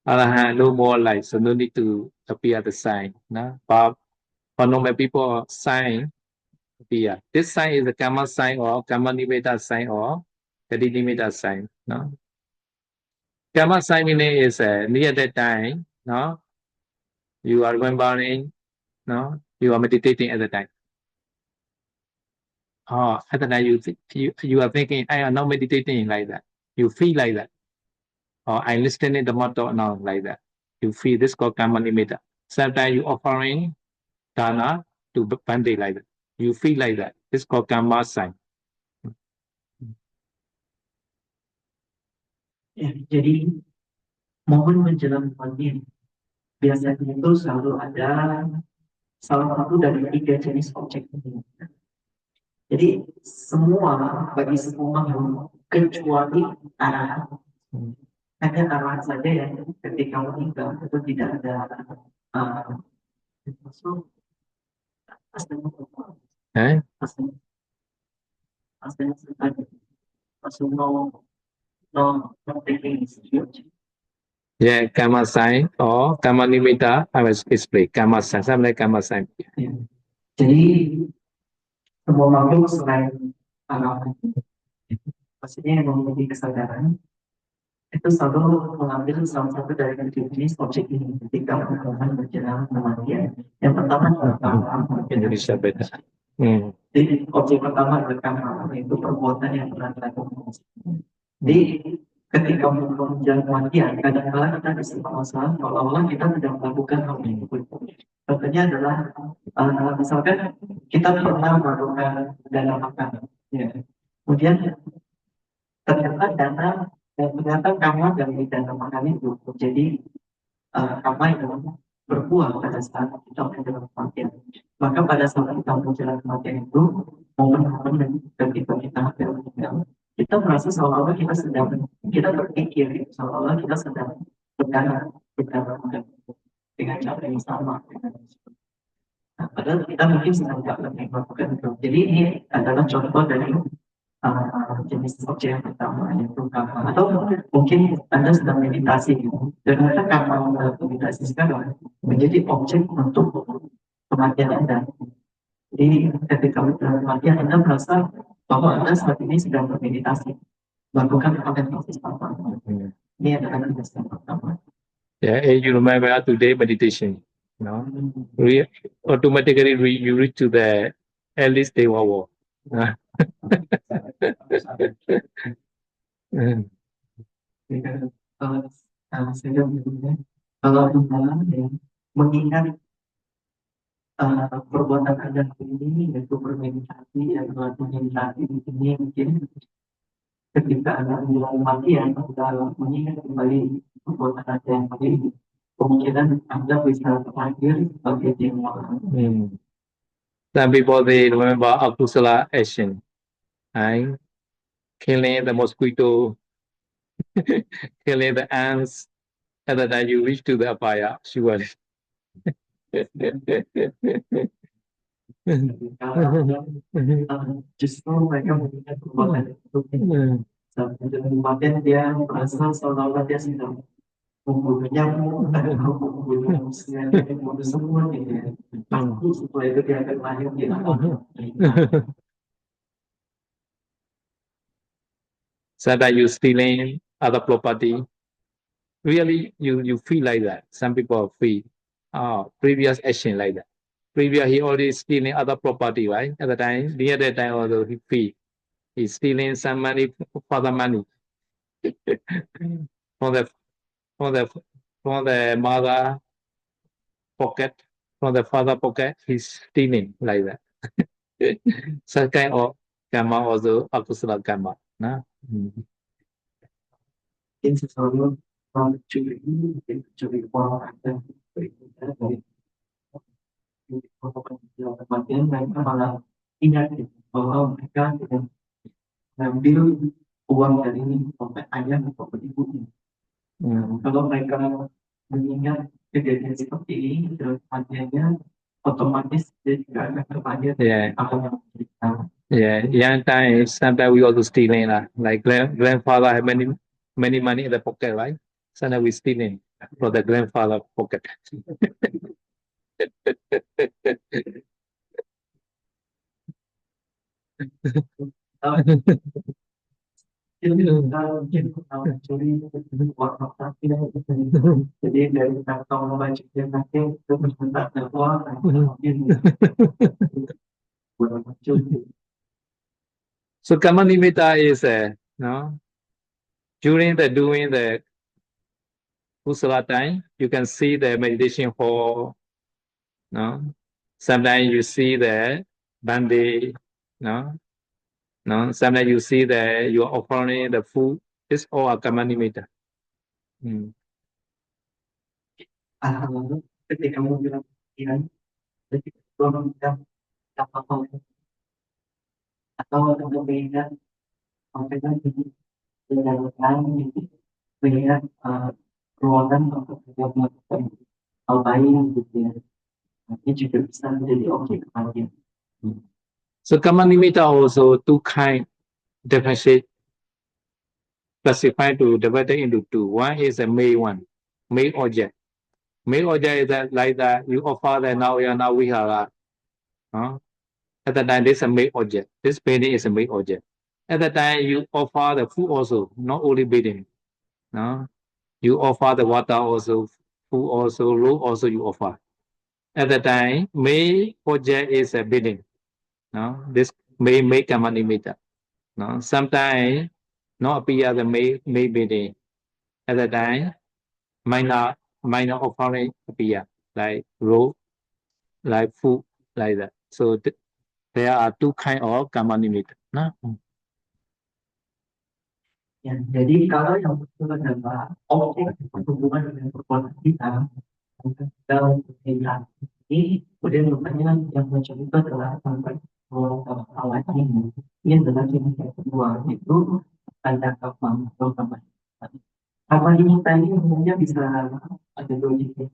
Arahant no more light, so no need to appear the sign. No? But for normal people, sign appear. This sign is the karma sign or karma nimitta sign or kati nimitta sign. No? Karma sign meaning is near that time. No? You are remembering. No? You are meditating at the time. Oh, at the time you are thinking, I am not meditating like that. You feel like that. Or I listening the motto now like that. You feel this called karma nimitta. Sometimes you offering dana to Bande like that. You feel like that. This called karma sign. Ya, jadi momen menjelang kematian biasanya itu selalu ada salah satu dari 3 jenis objek ini. Jadi semua bagi semua makhluk kecuali arah, hanya arah saja yang ketika meninggal itu tidak ada masuk aslinya Eh? aslinya aslinya masuk no taking huge. Yeah, karma sign or karma nimitta. I will explain. Karma sign. Something like karma sign. Ya. Jadi semua makhluk selain alam maksudnya yang memiliki kesadaran itu selalu mengambil salah satu dari jenis objek ini ketika melakukan perjalanan kematian. Yang pertama adalah kamar. Indonesia beda. Hmm. Jadi objek pertama adalah kamar, yaitu perbuatan yang pernah dilakukan. Jadi ketika melakukan perjalanan kematian, kadang-kadang kita bisa merasa seolah-olah kita tidak melakukan hal itu. Contohnya adalah misalkan kita pernah melakukan dana makan, ya. Kemudian ternyata karma dari dana makan itu jadi karma yang berbuah pada saat kita menjelang kematian. Maka pada saat kita menjelang kematian itu momen-momen dan ketika kita hampir meninggal, kita merasa seolah-olah kita berpikir seolah-olah kita sedang berdana dengan cara yang sama. Nah, padahal kita mungkin sedang tidak melakukan itu. Jadi ini adalah contoh dari jenis objek yang pertama yaitu karma. Atau mungkin Anda sedang meditasi dan ternyata karma meditasi sekarang menjadi objek untuk kematian Anda. Jadi ketika kematian Anda merasa bahwa Anda saat ini sedang bermeditasi, melakukan kontemplasi apa. Ini adalah jenis yang pertama. Yeah, and you remember today meditation. No, automatically you reach to the at least day war. Saya begini, kalau misalnya ya, mengingat perbuatan Anda ini yaitu bermeditasi dan meditasi di sini mungkin ketika Anda menjelang kematian Anda mengingat kembali perbuatan Anda yang tadi kemungkinan Anda bisa terakhir sebagai jiwa. Some people they remember akusala action, right? Killing the mosquito, killing the ants, and then you reach to the apaya. Sure. Justru mereka mengingat perbuatan itu. Saat menjelang kematian dia merasa seolah-olah dia sedang kumpul nyamuk, ada kumpul manusia, kumpul semua gitu ya. Pasti setelah itu dia akan lahir di alam. Sometimes you stealing other property. Really, you feel like that. Some people feel, previous action like that. Previous he already stealing other property, right? At the time, near that time also he feel he's stealing some money for the money from the from the from the mother pocket, from the father pocket. He's stealing like that. Such kind of karma also akusala karma. Nah? Ini sesuatu mencuri, mencuri uang ada dari kematian mereka malah ingat bahwa mereka tidak mengambil uang dari dompet ayah atau ibunya. Kalau mereka mengingat kejadian seperti ini dalam kematiannya, otomatis dia juga akan terpikir apa yang kita. Yeah, young time sometimes we also stealing like grandfather have many money in the pocket, right? Sometimes we stealing from the grandfather pocket. Jadi dari kantong baju dia nanti itu mencetak uang So karma nimitta is no, during the doing the kusala time, you can see the meditation hall. No, sometimes you see the bandi. No, no, sometimes you see the you are offering the food. It's all a karma nimitta. Ketika kamu bilang pikiran, ketika kamu bilang apa atau berbeda sampai lagi dengan ini melihat ruangan untuk kita melakukan hal lain gitu ya. Ini juga bisa menjadi objek perhatian. So karma nimitta also two kind differentiate classified to divided into two. One is a male one, male object. Male object is that like that you offer the now vihara. At the time, this is a male object. This painting is a male object. At the time, you offer the food also, not only bathing. No, you offer the water also, food also, robe also you offer. At the time, male object is a bathing. No, this may karma nimitta. No, sometimes not appear the may bathing. At the time, minor offering appear like robe, like food, like that. So there are two kind of karma nimitta. No? Ya, jadi kalau yang betul adalah objek berhubungan dengan perbuatan kita, dalam kehidupan ini, kemudian rupanya yang muncul itu adalah sampai awal ini. Ini adalah jenis yang kedua, itu ada kapal atau kapal. Kapal ini tadi umumnya bisa ada dua jenis.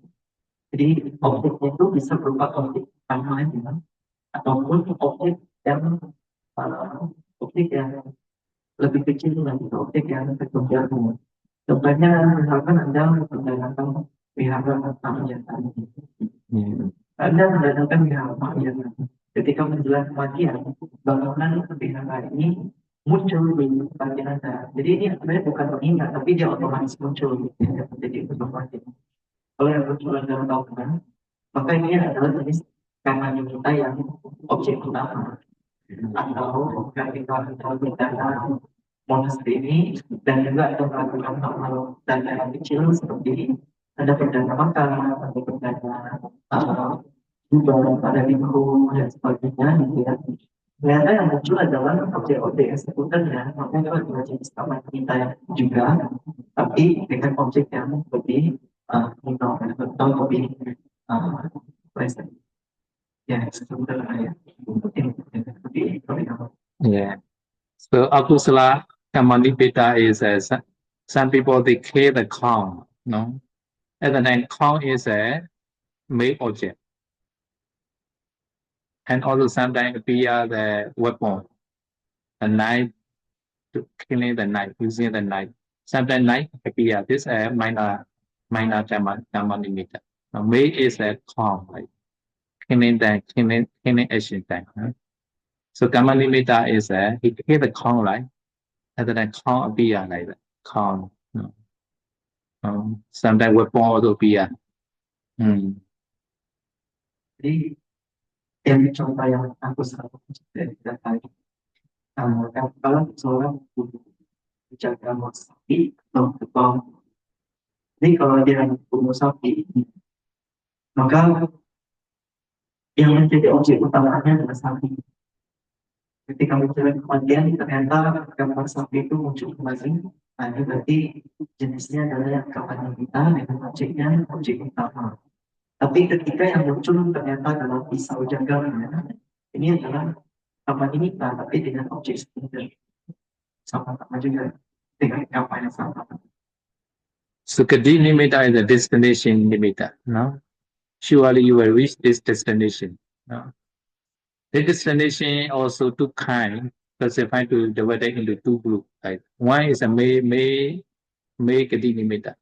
Jadi objeknya itu bisa berupa objek permanen ataupun objek yang lebih kecil lagi objek yang terkejar. Contohnya misalkan Anda mendatangkan wihara Mahayana. Anda mendatangkan wihara Mahayana. Ketika menjelang kematian, bangunan wihara ini muncul di bagian Anda. Jadi ini sebenarnya bukan mengingat, tapi dia otomatis muncul. Jadi itu kematian. Kalau yang muncul dalam bangunan, maka ini adalah jenis karena kita yang objek utama. Atau ketika kita monster ini dan juga ada melakukan hal-hal dan yang kecil seperti ada perdana makan, ada perdana juga pada minggu dan sebagainya gitu ya. Ternyata yang muncul adalah objek-objek eksekutornya, makanya kalau jenis sama kita juga, tapi dengan objek yang lebih minor atau lebih present. Ya, sebenarnya Yeah. So akusala karma nimitta is some people they kill the clown, no? At the time, clown is a male object. And also sometimes appear the weapon, the knife, killing the knife, using the knife. Sometimes knife appear, this minor minor Kama Nimitta. Now, May is a calm, like killing action time. Huh? So Kama Nimitta is he hit the calm, right? And then calm appear like that. Calm. No. Sometimes weapon also appear. Jadi yang contoh yang aku selalu dari tadi, kalau seorang menjaga sapi atau kerbau, jadi kalau dia bunuh sapi, maka yang menjadi objek utamanya adalah sapi. Ketika mencari kematian, ternyata gambar sapi itu muncul kembali. Nah, ini berarti jenisnya adalah yang kapan kita dengan objeknya objek utama. Tapi ketika yang muncul ternyata adalah pisau jagangnya, ini adalah kapan ini tapi dengan objek sekunder. Sama-sama juga dengan kapan yang sama. So Kadi Nimitta is a destination nimitta. No? Surely you will reach this destination. No? The destination also two kind, classified to divided into two groups. Like one is a May Kadi Nimitta.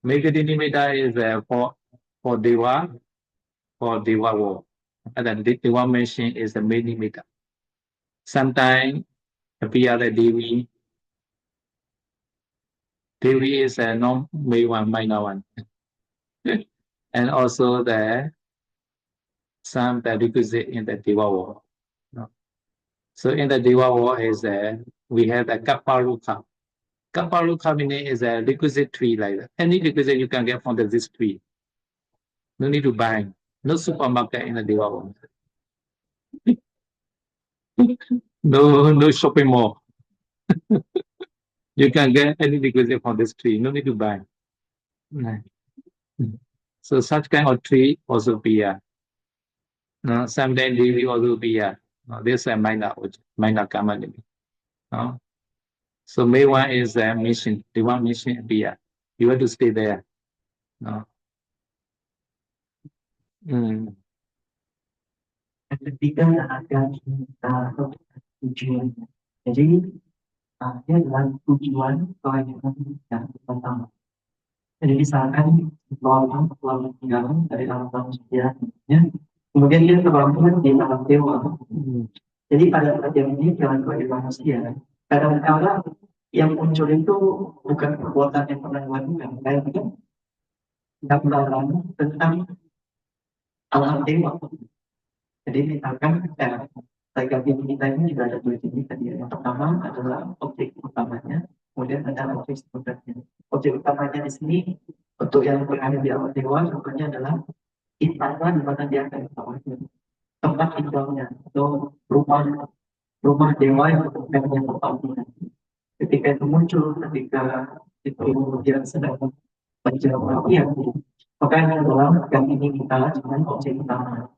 May Kadi Nimitta is for Deva war. And then the one mentioned is the May Nimitta. Sometimes appear the Devi. Devi is a non-May one, minor one. And also some that requisite in the Deva war. No? So in the Deva war is we have the Kapparuka. Kapparuka meaning is a requisite tree like that. Any requisite you can get from this tree. No need to buy. No supermarket in the Deva war. No shopping mall. You can get any requisite from this tree. No need to buy. So such kind of tree also be sometimes they will also be this is a minor common. So May one is a mission. The one mission be you have to stay there. No. Yang ketiga ada kita tujuan. Jadi dia adalah tujuan pelayanan yang pertama. Jadi misalkan seorang telah meninggal dari alam manusia, kemudian dia terbangun di alam dewa. Jadi pada saat ini jalan bagi manusia, kadang-kadang yang muncul itu bukan perbuatan yang pernah dilakukan, melainkan gambaran tentang alam dewa. Jadi misalkan tiga kita ini juga ada dua jenis tadi. Yang pertama adalah objek utamanya, kemudian ada objek sekundernya. Objek utamanya di sini untuk yang berada di alam dewa, contohnya adalah istana di mana dia akan ditawar, tempat tinggalnya atau rumah dewa yang tempatnya. Ketika itu muncul, ketika itu dia sedang menjawab maka ini adalah yang ini kita dengan objek utama.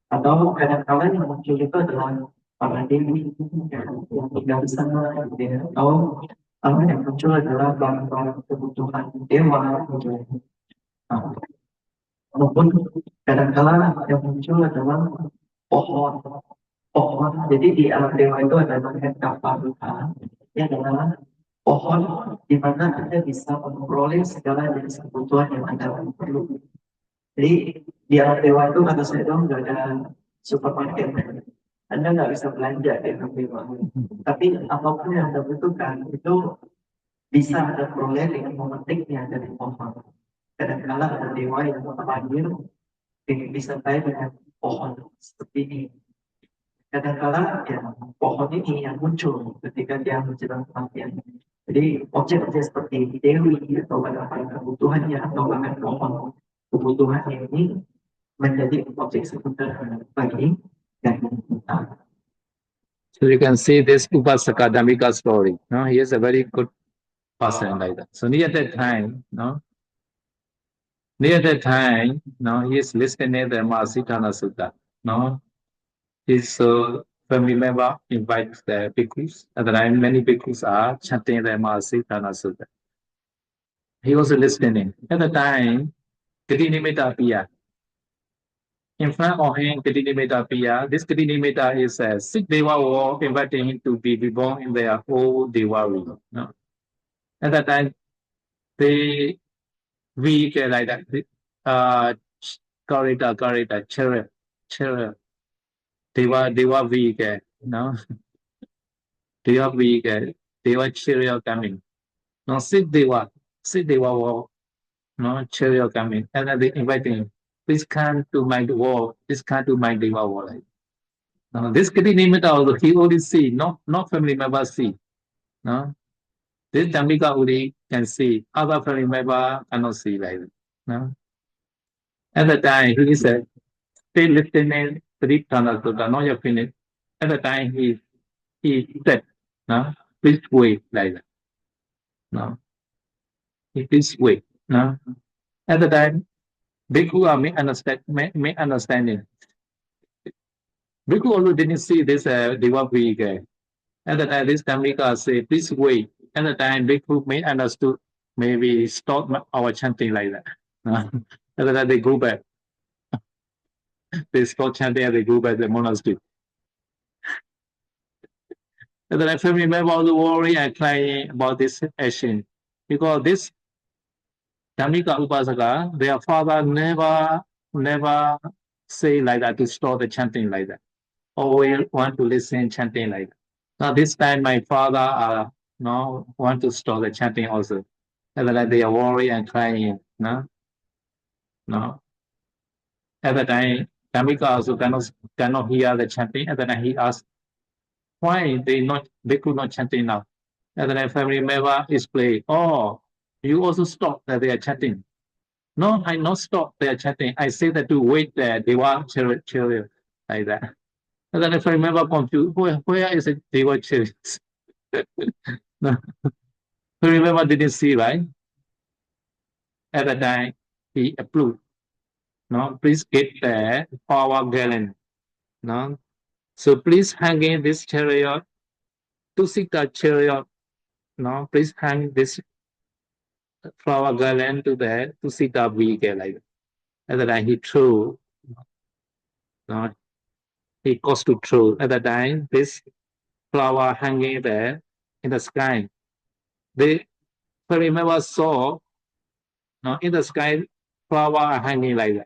Atau kadang-kadang yang muncul itu adalah para dewi yang tinggal di sana, atau yang muncul adalah barang-barang kebutuhan dewa. Maupun kadang-kadang yang muncul adalah pohon. Jadi di alam dewa itu ada namanya Kapparuka. Ini adalah pohon di mana Anda bisa memperoleh segala jenis kebutuhan yang Anda perlu. Jadi di alam dewa itu kata saya dong nggak ada supermarket. Anda nggak bisa belanja di alam dewa. Tapi apapun yang Anda butuhkan itu bisa Anda peroleh dengan memetiknya dari pohon. Kadang-kadang ada dewa yang terpanggil disertai dengan pohon seperti ini. Kadang-kadang pohon ini yang muncul ketika dia menjelang kematian. Jadi objek-objek seperti dewi atau barang-barang kebutuhannya atau bahkan pohon kebutuhan ini menjadi objek sekunder bagi dan kita. So you can see this Upasaka Dhammika story. No, he is a very good person like that. So near that time, he is listening the Mahasithana Sutta. His family member invites the bhikkhus. At the time, many bhikkhus are chanting the Mahasithana Sutta. He was listening. At the time, Kadi Nimitta appeared. In front of him, Kadi Nimitta appeared. This Kadi Nimitta is a sick Deva war inviting him to be reborn in their whole Deva room. At that time, they vehicle like that. Corridor, chariot. They were vehicle, no? They were vehicle. They were chariot coming. No, sit they were walk. No, chariot coming. And then they inviting, please come to my wall. Please come to my Deva wall. Like, no, this Kati Nimita also, he only see, not family members see. No, this Damika only can see. Other family member cannot see like that. No. At the time, he said, stay listening, three tunnels to the not yet finished. At the time, he said, no, please wait like that. No, he please wait. No. At the time, Bhikkhu are make understanding. Bhikkhu also didn't see this Deva vehicle. At the time, this Dhammika say, please wait. At the time, Bhikkhu may understood, maybe stop our chanting like that. At the time, they go back. They stop chanting and they go back to the monastery. At the time, family members also worry and crying about this action. Because this Dhammika Upasaka, their father never say like that to stop the chanting like that. Always want to listen chanting like that. Now this time my father now want to stop the chanting also. And then they are worried and crying. No? No. At the time, Kamika also cannot hear the chanting. And then he asked, why they could not chanting now? And then a family member explained, oh, you also stop that they are chanting. No, I not stop they are chanting. I say that to wait there, they want children like that. And then if I remember confused, where is it they were children? No. Remember didn't see, right? At the time, he approved. No, please get the power gallon. No, so please hang in this chariot, two-seater chariot. No, please hang this flower garland to the two-seater vehicle. Like at the time, he threw. No, he caused to throw. At the time, this flower hanging there in the sky. They remember saw. No, in the sky, flower hanging like that.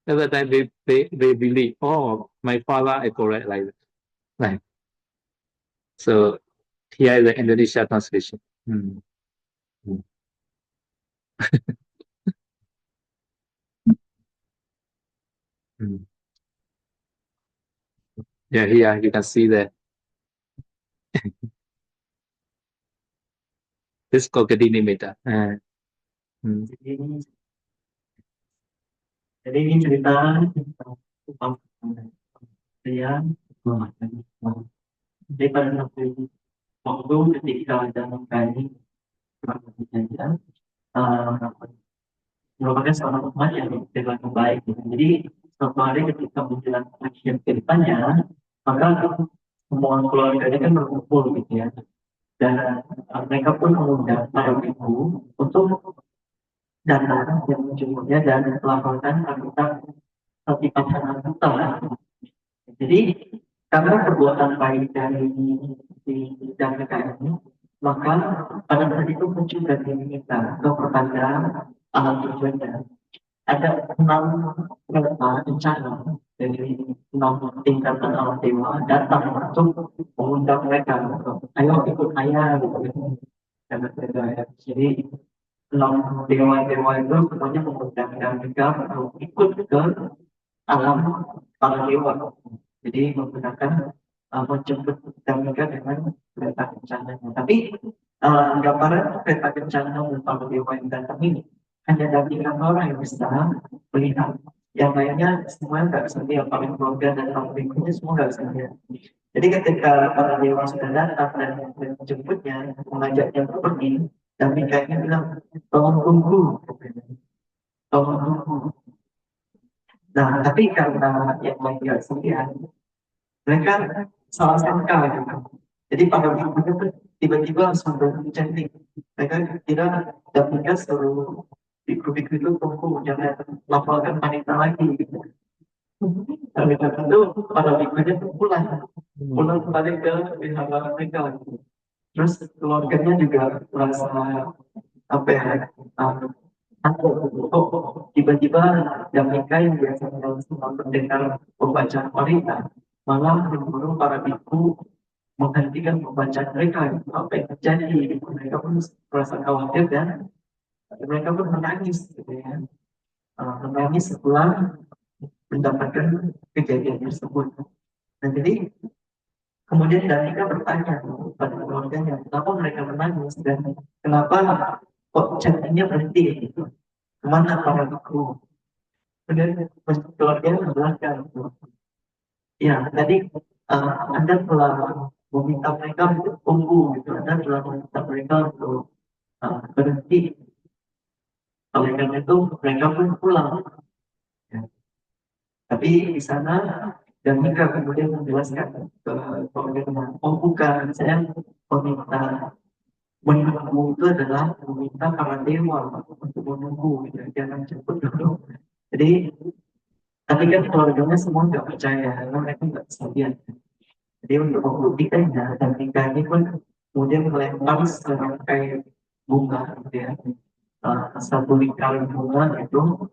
At the time, they believe, oh, my father is correct like that. Right. So here is the Indonesia translation. Mm. Mm. Mm. Yeah, here you can see that this Kokadi Nimitta. Mm. Jadi ini cerita tentang dia. Jadi pada waktu ketika dalam kali perjanjian merupakan seorang umat yang berlaku baik. Jadi suatu hari ketika menjelang akhir kehidupannya, maka semua keluarganya kan berkumpul gitu ya. Dan mereka pun mengundang para ibu untuk datang yang menjemputnya dan melaporkan tentang tindakan kita. Jadi karena perbuatan baik dari dan mereka ini, maka pada saat itu muncul dari kita atau pertanda alam tujuannya. Ada 6 bencana dari 6 tingkatan alam dewa datang untuk mengundang mereka. Ayo ikut saya gitu. Jadi 6 dewa-dewa itu semuanya mengundang mereka untuk ikut ke alam para dewa. Jadi menggunakan menjemput mereka dengan kereta kencananya. Tapi gambaran kereta kencana dan para dewa yang datang ini hanya dari orang yang bisa melihat. Yang lainnya semua nggak bisa lihat, paling keluarga dan orang berikutnya semua nggak bisa lihat. Jadi ketika para dewa sudah datang dan menjemputnya, mengajaknya untuk pergi, dan mereka bilang, tolong tunggu, tolong tunggu. Nah, tapi karena yang lain nggak sendirian, mereka salah sangka gitu. Jadi pada waktu itu tiba-tiba langsung berhenti. Mereka kira dan mereka suruh biku-biku itu tunggu jangan laporkan wanita lagi gitu. Dan itu pada bikunya pulang kembali ke wihara mereka. Terus keluarganya juga merasa apa ya, atau tiba-tiba mereka yang biasanya semua mendengar pembacaan wanita malah menyuruh para biku menghentikan pembacaan mereka. Apa yang terjadi? Mereka pun merasa khawatir dan mereka pun menangis, gitu ya. Menangis setelah mendapatkan kejadian tersebut. Dan jadi kemudian Danika bertanya pada keluarganya, kenapa mereka menangis dan kenapa kok chattingnya berhenti gitu. Kemana para biku? Kemudian keluarganya menjelaskan, ya tadi Anda telah meminta mereka untuk tunggu gitu, Anda telah meminta mereka untuk berhenti. Oleh karena itu mereka pun pulang. Ya. Tapi di sana dan mereka kemudian menjelaskan ke keluarganya, oh bukan, saya meminta menunggu itu adalah meminta para dewa untuk menunggu, gitu. Jangan cepet dulu. Jadi tapi kan keluarganya semua nggak percaya karena mereka nggak bisa lihat. Jadi untuk membuktikannya dan tingkah ini pun kemudian melempar serangkai bunga, gitu ya. Satu lingkaran bunga itu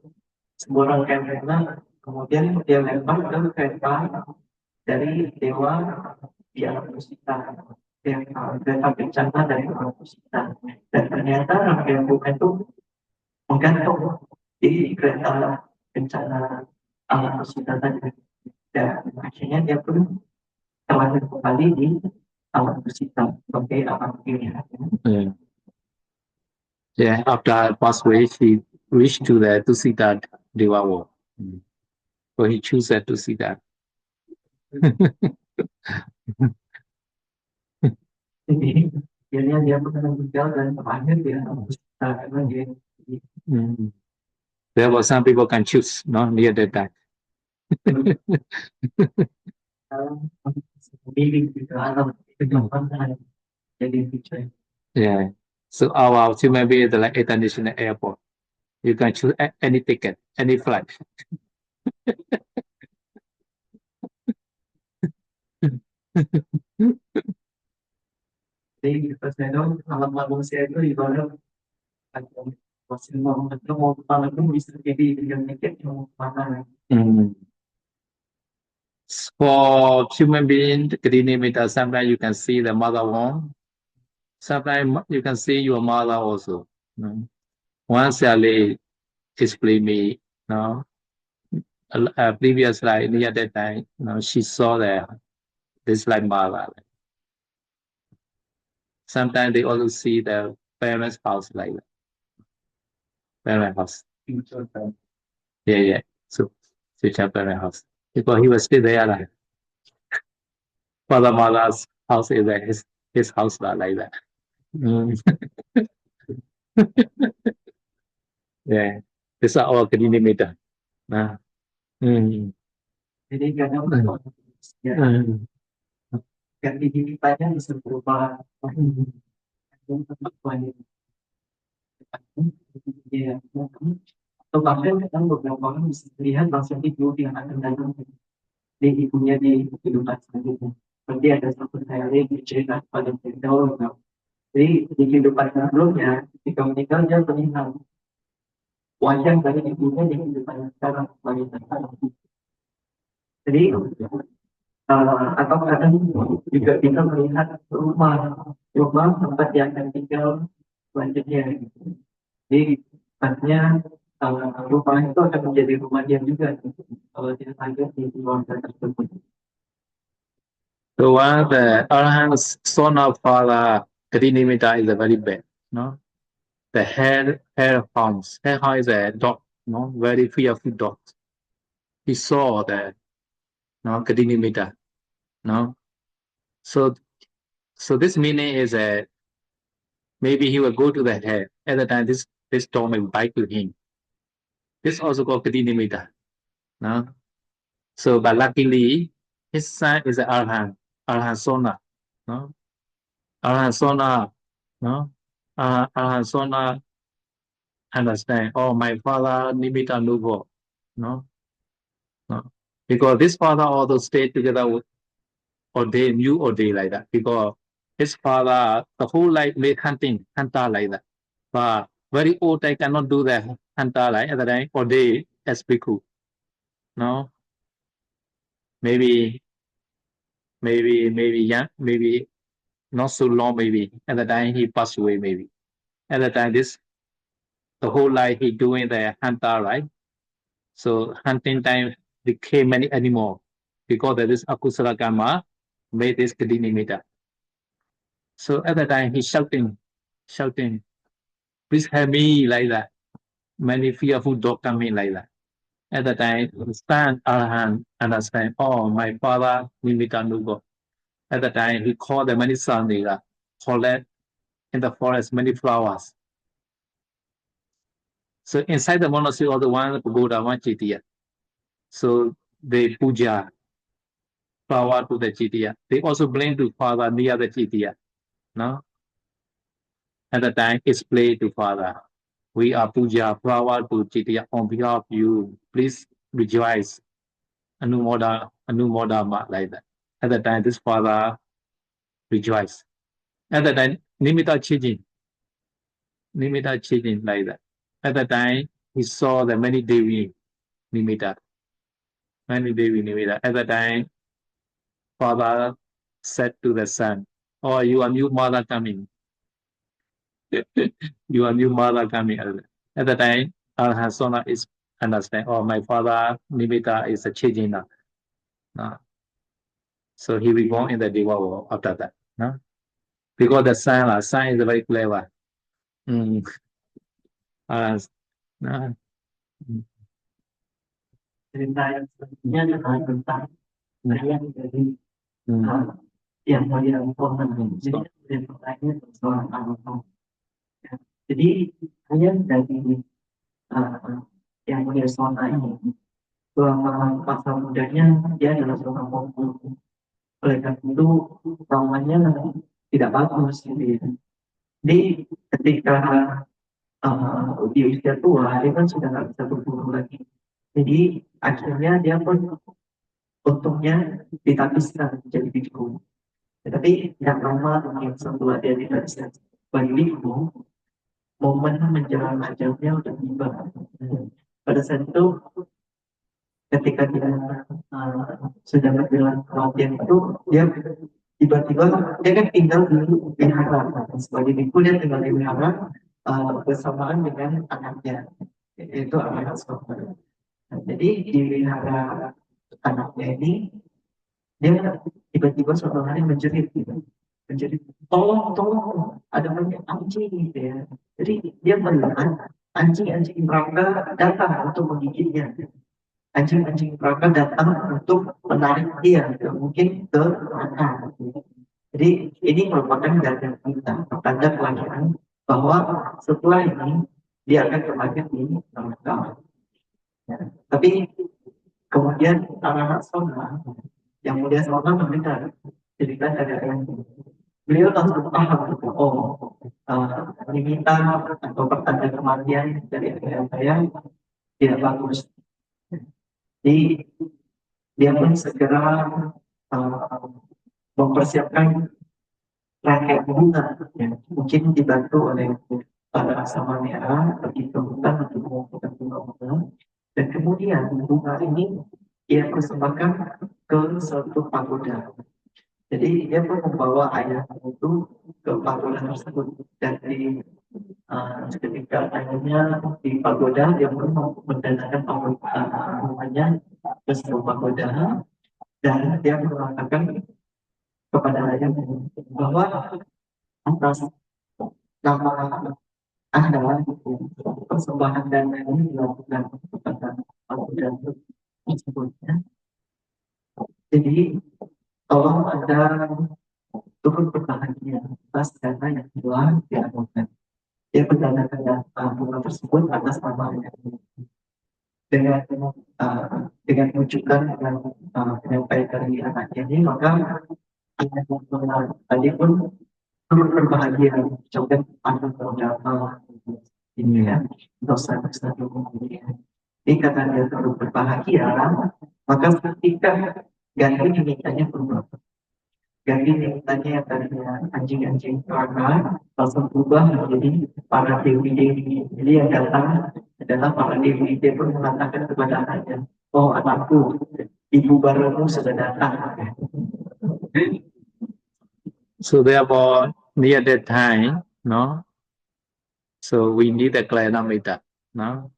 sebuah rangkaian bunga, kemudian dia lempar ke kereta dari dewa di alam musika, yang kereta bencana dari alam musika. Dan ternyata rangkaian bunga itu menggantung di kereta bencana alam musika tadi. Dan akhirnya dia pun telah kembali di alam musika sebagai alam pilihan. Yeah, after I passed away, she reached to there to see that Dewa. So he chose that to see that. Jadi akhirnya dia pun meninggal dan terakhir di alam musika karena dia There were some people can choose, no, near that time. Yeah. So our maybe is like international airport. You can choose any ticket, any flight. Jadi kita sedang alam manusia itu ibarat masih mau kemana pun bisa jadi dengan tiket mau kemana. For human being, Krinimita, sometimes you can see the mother womb. Sometimes you can see your mother also. Once Sally explained me, previous life near that time, she saw that this like mother. Sometimes they also see the parents' house like that. Parent house. Yeah. So future parent house. Because he was still there like Father mother's house is like his house like that. Yeah. These are all Krinimita. Jadi kadang ya ganti ditanya bisa berupa tempat lain. Ya, atau bahkan kita beberapa orang bisa lihat langsung ibu yang akan datang di ibunya di kehidupan selanjutnya. Berarti ada satu kali cerita pada cerita. Jadi di kehidupan sebelumnya ketika meninggal dia melihat wajah dari ibunya di kehidupan sekarang sebagai sekarang. Jadi atau kadang juga kita melihat rumah tempat yang akan tinggal selanjutnya. Jadi artinya rumah itu akan menjadi rumah dia juga kalau dia ada di keluarga tersebut. The one the Arahant's son of Father Krinimita is a very bad, no? The hellhound is a dog, no? Very fearful dog. He saw that, no, Krinimita, no? So this meaning is that maybe he will go to the hell. At the time, this dog will bite to him. This also called Krinimita, no? So, but luckily, his son is an Arahant Sona, no? Arahant Sona, no? Arahant Sona understand, oh, my father Nimitta Nuvo, no? Because this father also stayed together with new Ode like that. Because his father, the whole life made hunter like that. But very old I cannot do the hanta like at the time or day as bhikkhu. No, maybe young, maybe not so long. Maybe at the time he passed away. Maybe at the time this the whole life he doing the hanta right. So hunting time became many animal because of this akusala karma made this kadi nimitta. So at the time he's shouting, please help me like that. Many fearful dog coming like that. At the time, stand Arahant understand, oh, my father Nimitta Nubo. At the time, he called the many sons, collect in the forest many flowers. So inside the monastery, all the one pagoda, one chitiya. So they puja flower to the chitiya. They also blame to father near the chitiya. No? At the time, it's play to father. We are puja flower to chitiya on behalf of you. Please rejoice. Anumoda like that. At the time, this father rejoice. At the time, Nimitta changing like that. At the time, he saw the many Devi Nimitta. At the time, father said to the son, oh, you are new mother coming. You are new mother coming. At the time, Arahasona is understand, oh, my father Nimitta is a changing now. No? So he will born in the Deva world after that. No? Because the son is very clever. Mm. No. Cerita yang selanjutnya adalah tentang penilaian dari yang mulia Tuhan. Jadi yang pertanyaan persoalan apa? Jadi hanya dari yang mulia Tuhan ini bahwa masa mudanya dia adalah seorang pembunuh. Oleh karena itu traumanya tidak bagus gitu ya. Jadi ketika di usia tua dia kan sudah nggak bisa berburu lagi. Jadi akhirnya dia pun untungnya ditapiskan menjadi bhikkhu. Tetapi yang lama mungkin setelah dia tidak bisa bagi bhikkhu, momen menjelang ajalnya udah tiba. Pada saat itu ketika dia sudah berjalan kematian itu dia tiba-tiba dia kan tinggal di wihara sebagai bhikkhu, dia tinggal di wihara bersamaan dengan anaknya, yaitu anak Swaha. Jadi di wihara anaknya ini dia tiba-tiba suatu hari menjerit tolong ada banyak anjing gitu ya. Jadi dia melihat anjing-anjing neraka datang untuk menggigitnya, anjing-anjing neraka datang untuk menarik dia mungkin ke neraka. Jadi ini merupakan tanda kelahiran bahwa setelah ini dia akan kembali di neraka. Ya. Tapi kemudian anak Sona yang mulia Sona mendengar cerita dari ayah, beliau langsung paham, oh Nimitta atau pertanda kematian dari ayah saya tidak bagus. Jadi dia pun segera mempersiapkan rangkaian bunga, ya. Mungkin dibantu oleh para samanera pergi ke hutan untuk mengumpulkan bunga-bunga, dan kemudian bunga ini ia persembahkan ke suatu pagoda. Jadi dia pun membawa ayahnya itu ke pagoda tersebut, dan ketika ayahnya di pagoda dia pun mendatangkan bunganya ke sebuah pagoda, dan dia mengatakan kepada ayahnya bahwa atas nama adalah persembahan dana ini dilakukan kepada pagoda tersebut. Jadi tolong Anda turut berbahagia atas dana yang telah dianukan. Dia mendandakan bunga tersebut atas nama dengan menunjukkan penyampaian dari anaknya ini, maka tadi pun turut berbahagia mengucapkan panjang beberapa ini ya, dosa-dosa kemudian. Jadi karena dia turut berbahagia, maka ketika ganti dimintanya berubah. ganti tingkatannya yang tadinya anjing-anjing karena langsung berubah menjadi para dewi-dewi. Jadi yang datang adalah para dewi-dewi pun mengatakan kepada anaknya, oh anakku, ibu barumu sudah datang. So therefore, near that time, no, so we need the Kalyana no,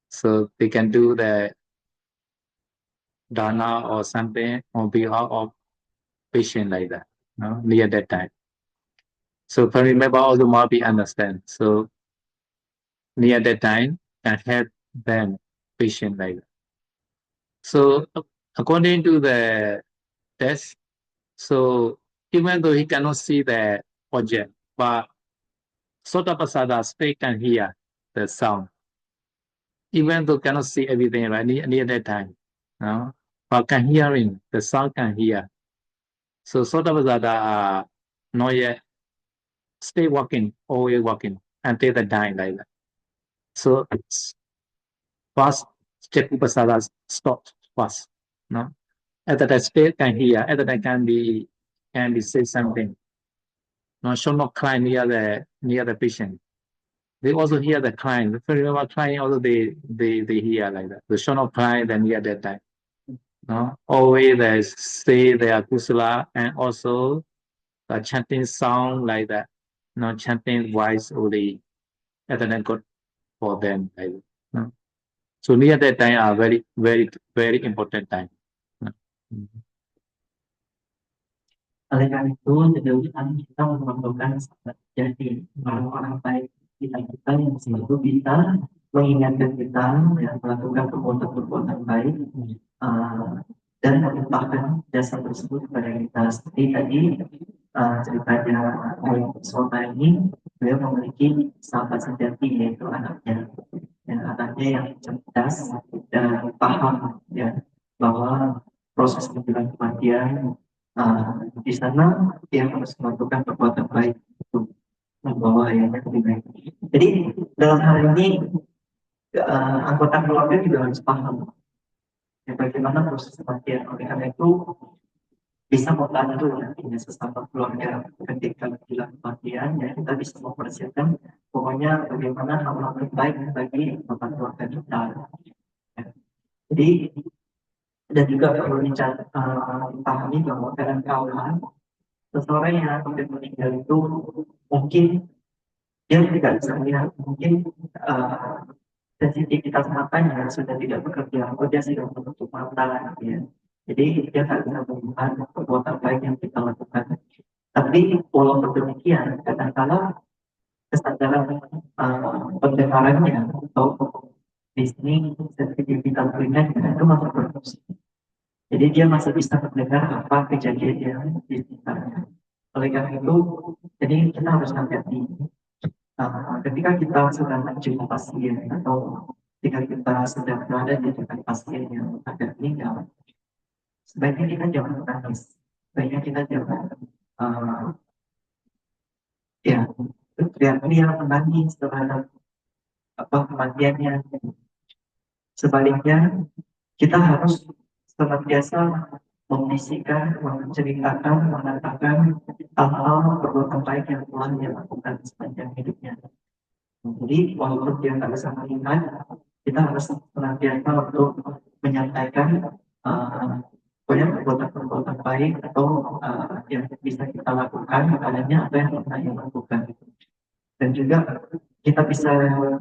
so they can do the dana or something on behalf of patient like that, no, near that time. So family member also must be understand. So near that time can help them patient like that. So according to the test, so even though he cannot see the object, but Sotaprasada still can hear the sound. Even though cannot see everything right near that time, no? But can hearing, the sound can hear. So Sotaprasada are not yet stay working, always working until the dying like that. So first Chakupasada stopped first. No? At that state can hear, at that can be say something. No, should not cry near the patient. They also hear the crying. If you remember crying, also they hear like that. They should not cry then near that time. No? Always they say their kusala and also the chanting sound like that. No chanting voice only at the end good for them. Like, no? So near that time are very, very, very important time. No? Oleh karena itu, sejauh ini kita memerlukan sahabat jadi orang-orang baik kita yang selalu bisa mengingatkan kita dan melakukan perbuatan-perbuatan baik dan melimpahkan jasa tersebut kepada kita. Seperti tadi ceritanya Sota ini, beliau memiliki sahabat sejati yaitu anaknya, dan anaknya yang cerdas dan paham ya bahwa proses menjelang kematian di sana dia harus melakukan perbuatan baik untuk membawa ayahnya lebih baik. Jadi dalam hal ini anggota keluarga juga harus paham ya, bagaimana proses kematian. Oleh karena itu bisa membantu nantinya sesama keluarga ketika menjelang kematian ya kita bisa mempersiapkan pokoknya bagaimana hal-hal terbaik bagi anggota keluarga kita. Ya. Jadi dan juga perlu dipahami bahwa kadang-kadang seseorang yang kemudian meninggal itu mungkin dia tidak bisa melihat, mungkin sensitivitas matanya sudah tidak bekerja, atau dia sudah menutup mata, ya. Jadi dia tidak bisa melihat perbuatan baik yang kita lakukan. Tapi walaupun demikian, kadang-kadang kesadaran pendengarannya atau di sini sensitivitas telinganya itu masih berfungsi. Jadi dia masih bisa mendengar apa kejadian yang di sekitarnya. Oleh karena itu, jadi kita harus hati-hati. Ketika kita sedang menjenguk pasien atau ketika kita sedang berada di dekat pasien yang agak meninggal, sebaiknya kita jangan menangis. Sebaiknya kita jangan ya teriak-teriak menangis terhadap kematiannya. Sebaliknya, kita harus senantiasa membisikkan, menceritakan, mengatakan hal-hal perbuatan baik yang telah dia lakukan sepanjang hidupnya. Jadi, walaupun dia nggak bisa melihat, kita harus senantiasa untuk menyampaikan banyak perbuatan-perbuatan baik atau yang bisa kita lakukan kepadanya apa yang pernah dia lakukan. Dan juga kita bisa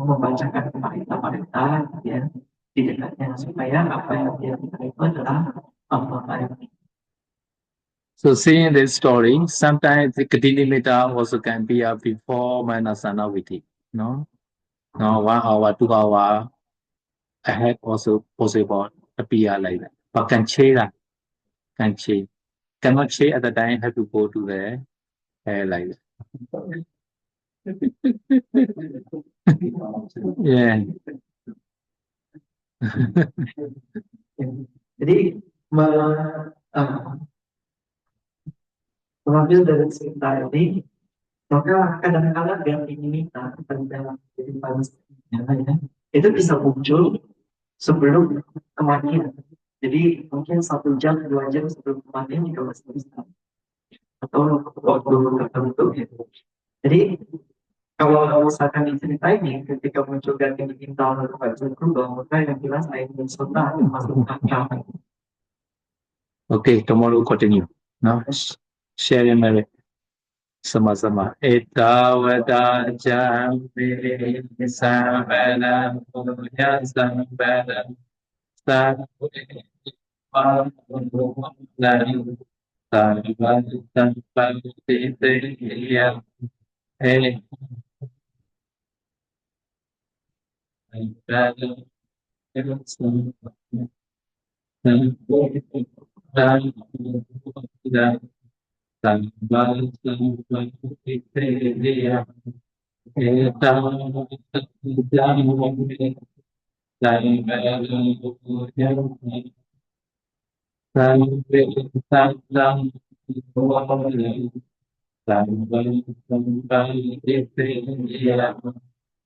membacakan cerita-cerita ya di dekatnya supaya apa yang dia lakukan itu adalah baik. So seeing this story, sometimes the Kadinimita also can be before Manasana Viti, no? No, 1 hour, 2 hour ahead also possible appear like that. But can change that. Can change. Cannot change at the time, have to go to the like that. Yeah. Jadi mengambil dari cerita ini, maka kadang-kadang yang diminta dalam kehidupan ya, itu bisa muncul sebelum kematian. Jadi mungkin 1 jam, 2 jam sebelum kematian juga masih bisa. atau waktu tertentu gitu. Jadi kalau misalkan diceritain nih, ketika muncul ganti digital atau Pak Joko, maka yang jelas saya ingin sunnah masuk akal. Okay, tomorrow continue. No? Share your merit. Sama-sama. Etavata jambe samvara punya samvara sarve pavunayu sarvatu sampavitya he samvara samvara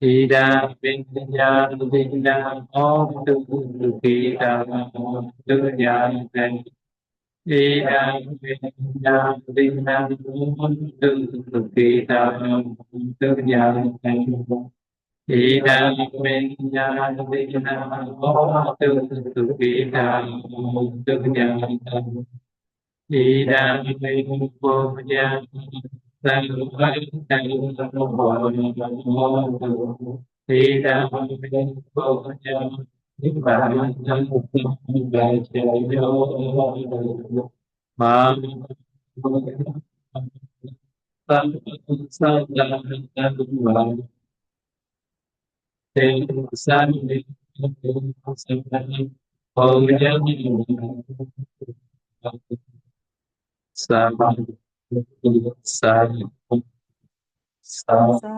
Ida Vinya Vinya Om Tu Kita Dunya Ida Vinya Vinya Om Tu Kita Dunya Ida Vinya Vinya Om Tu Kita Dunya Ida Vinya Sama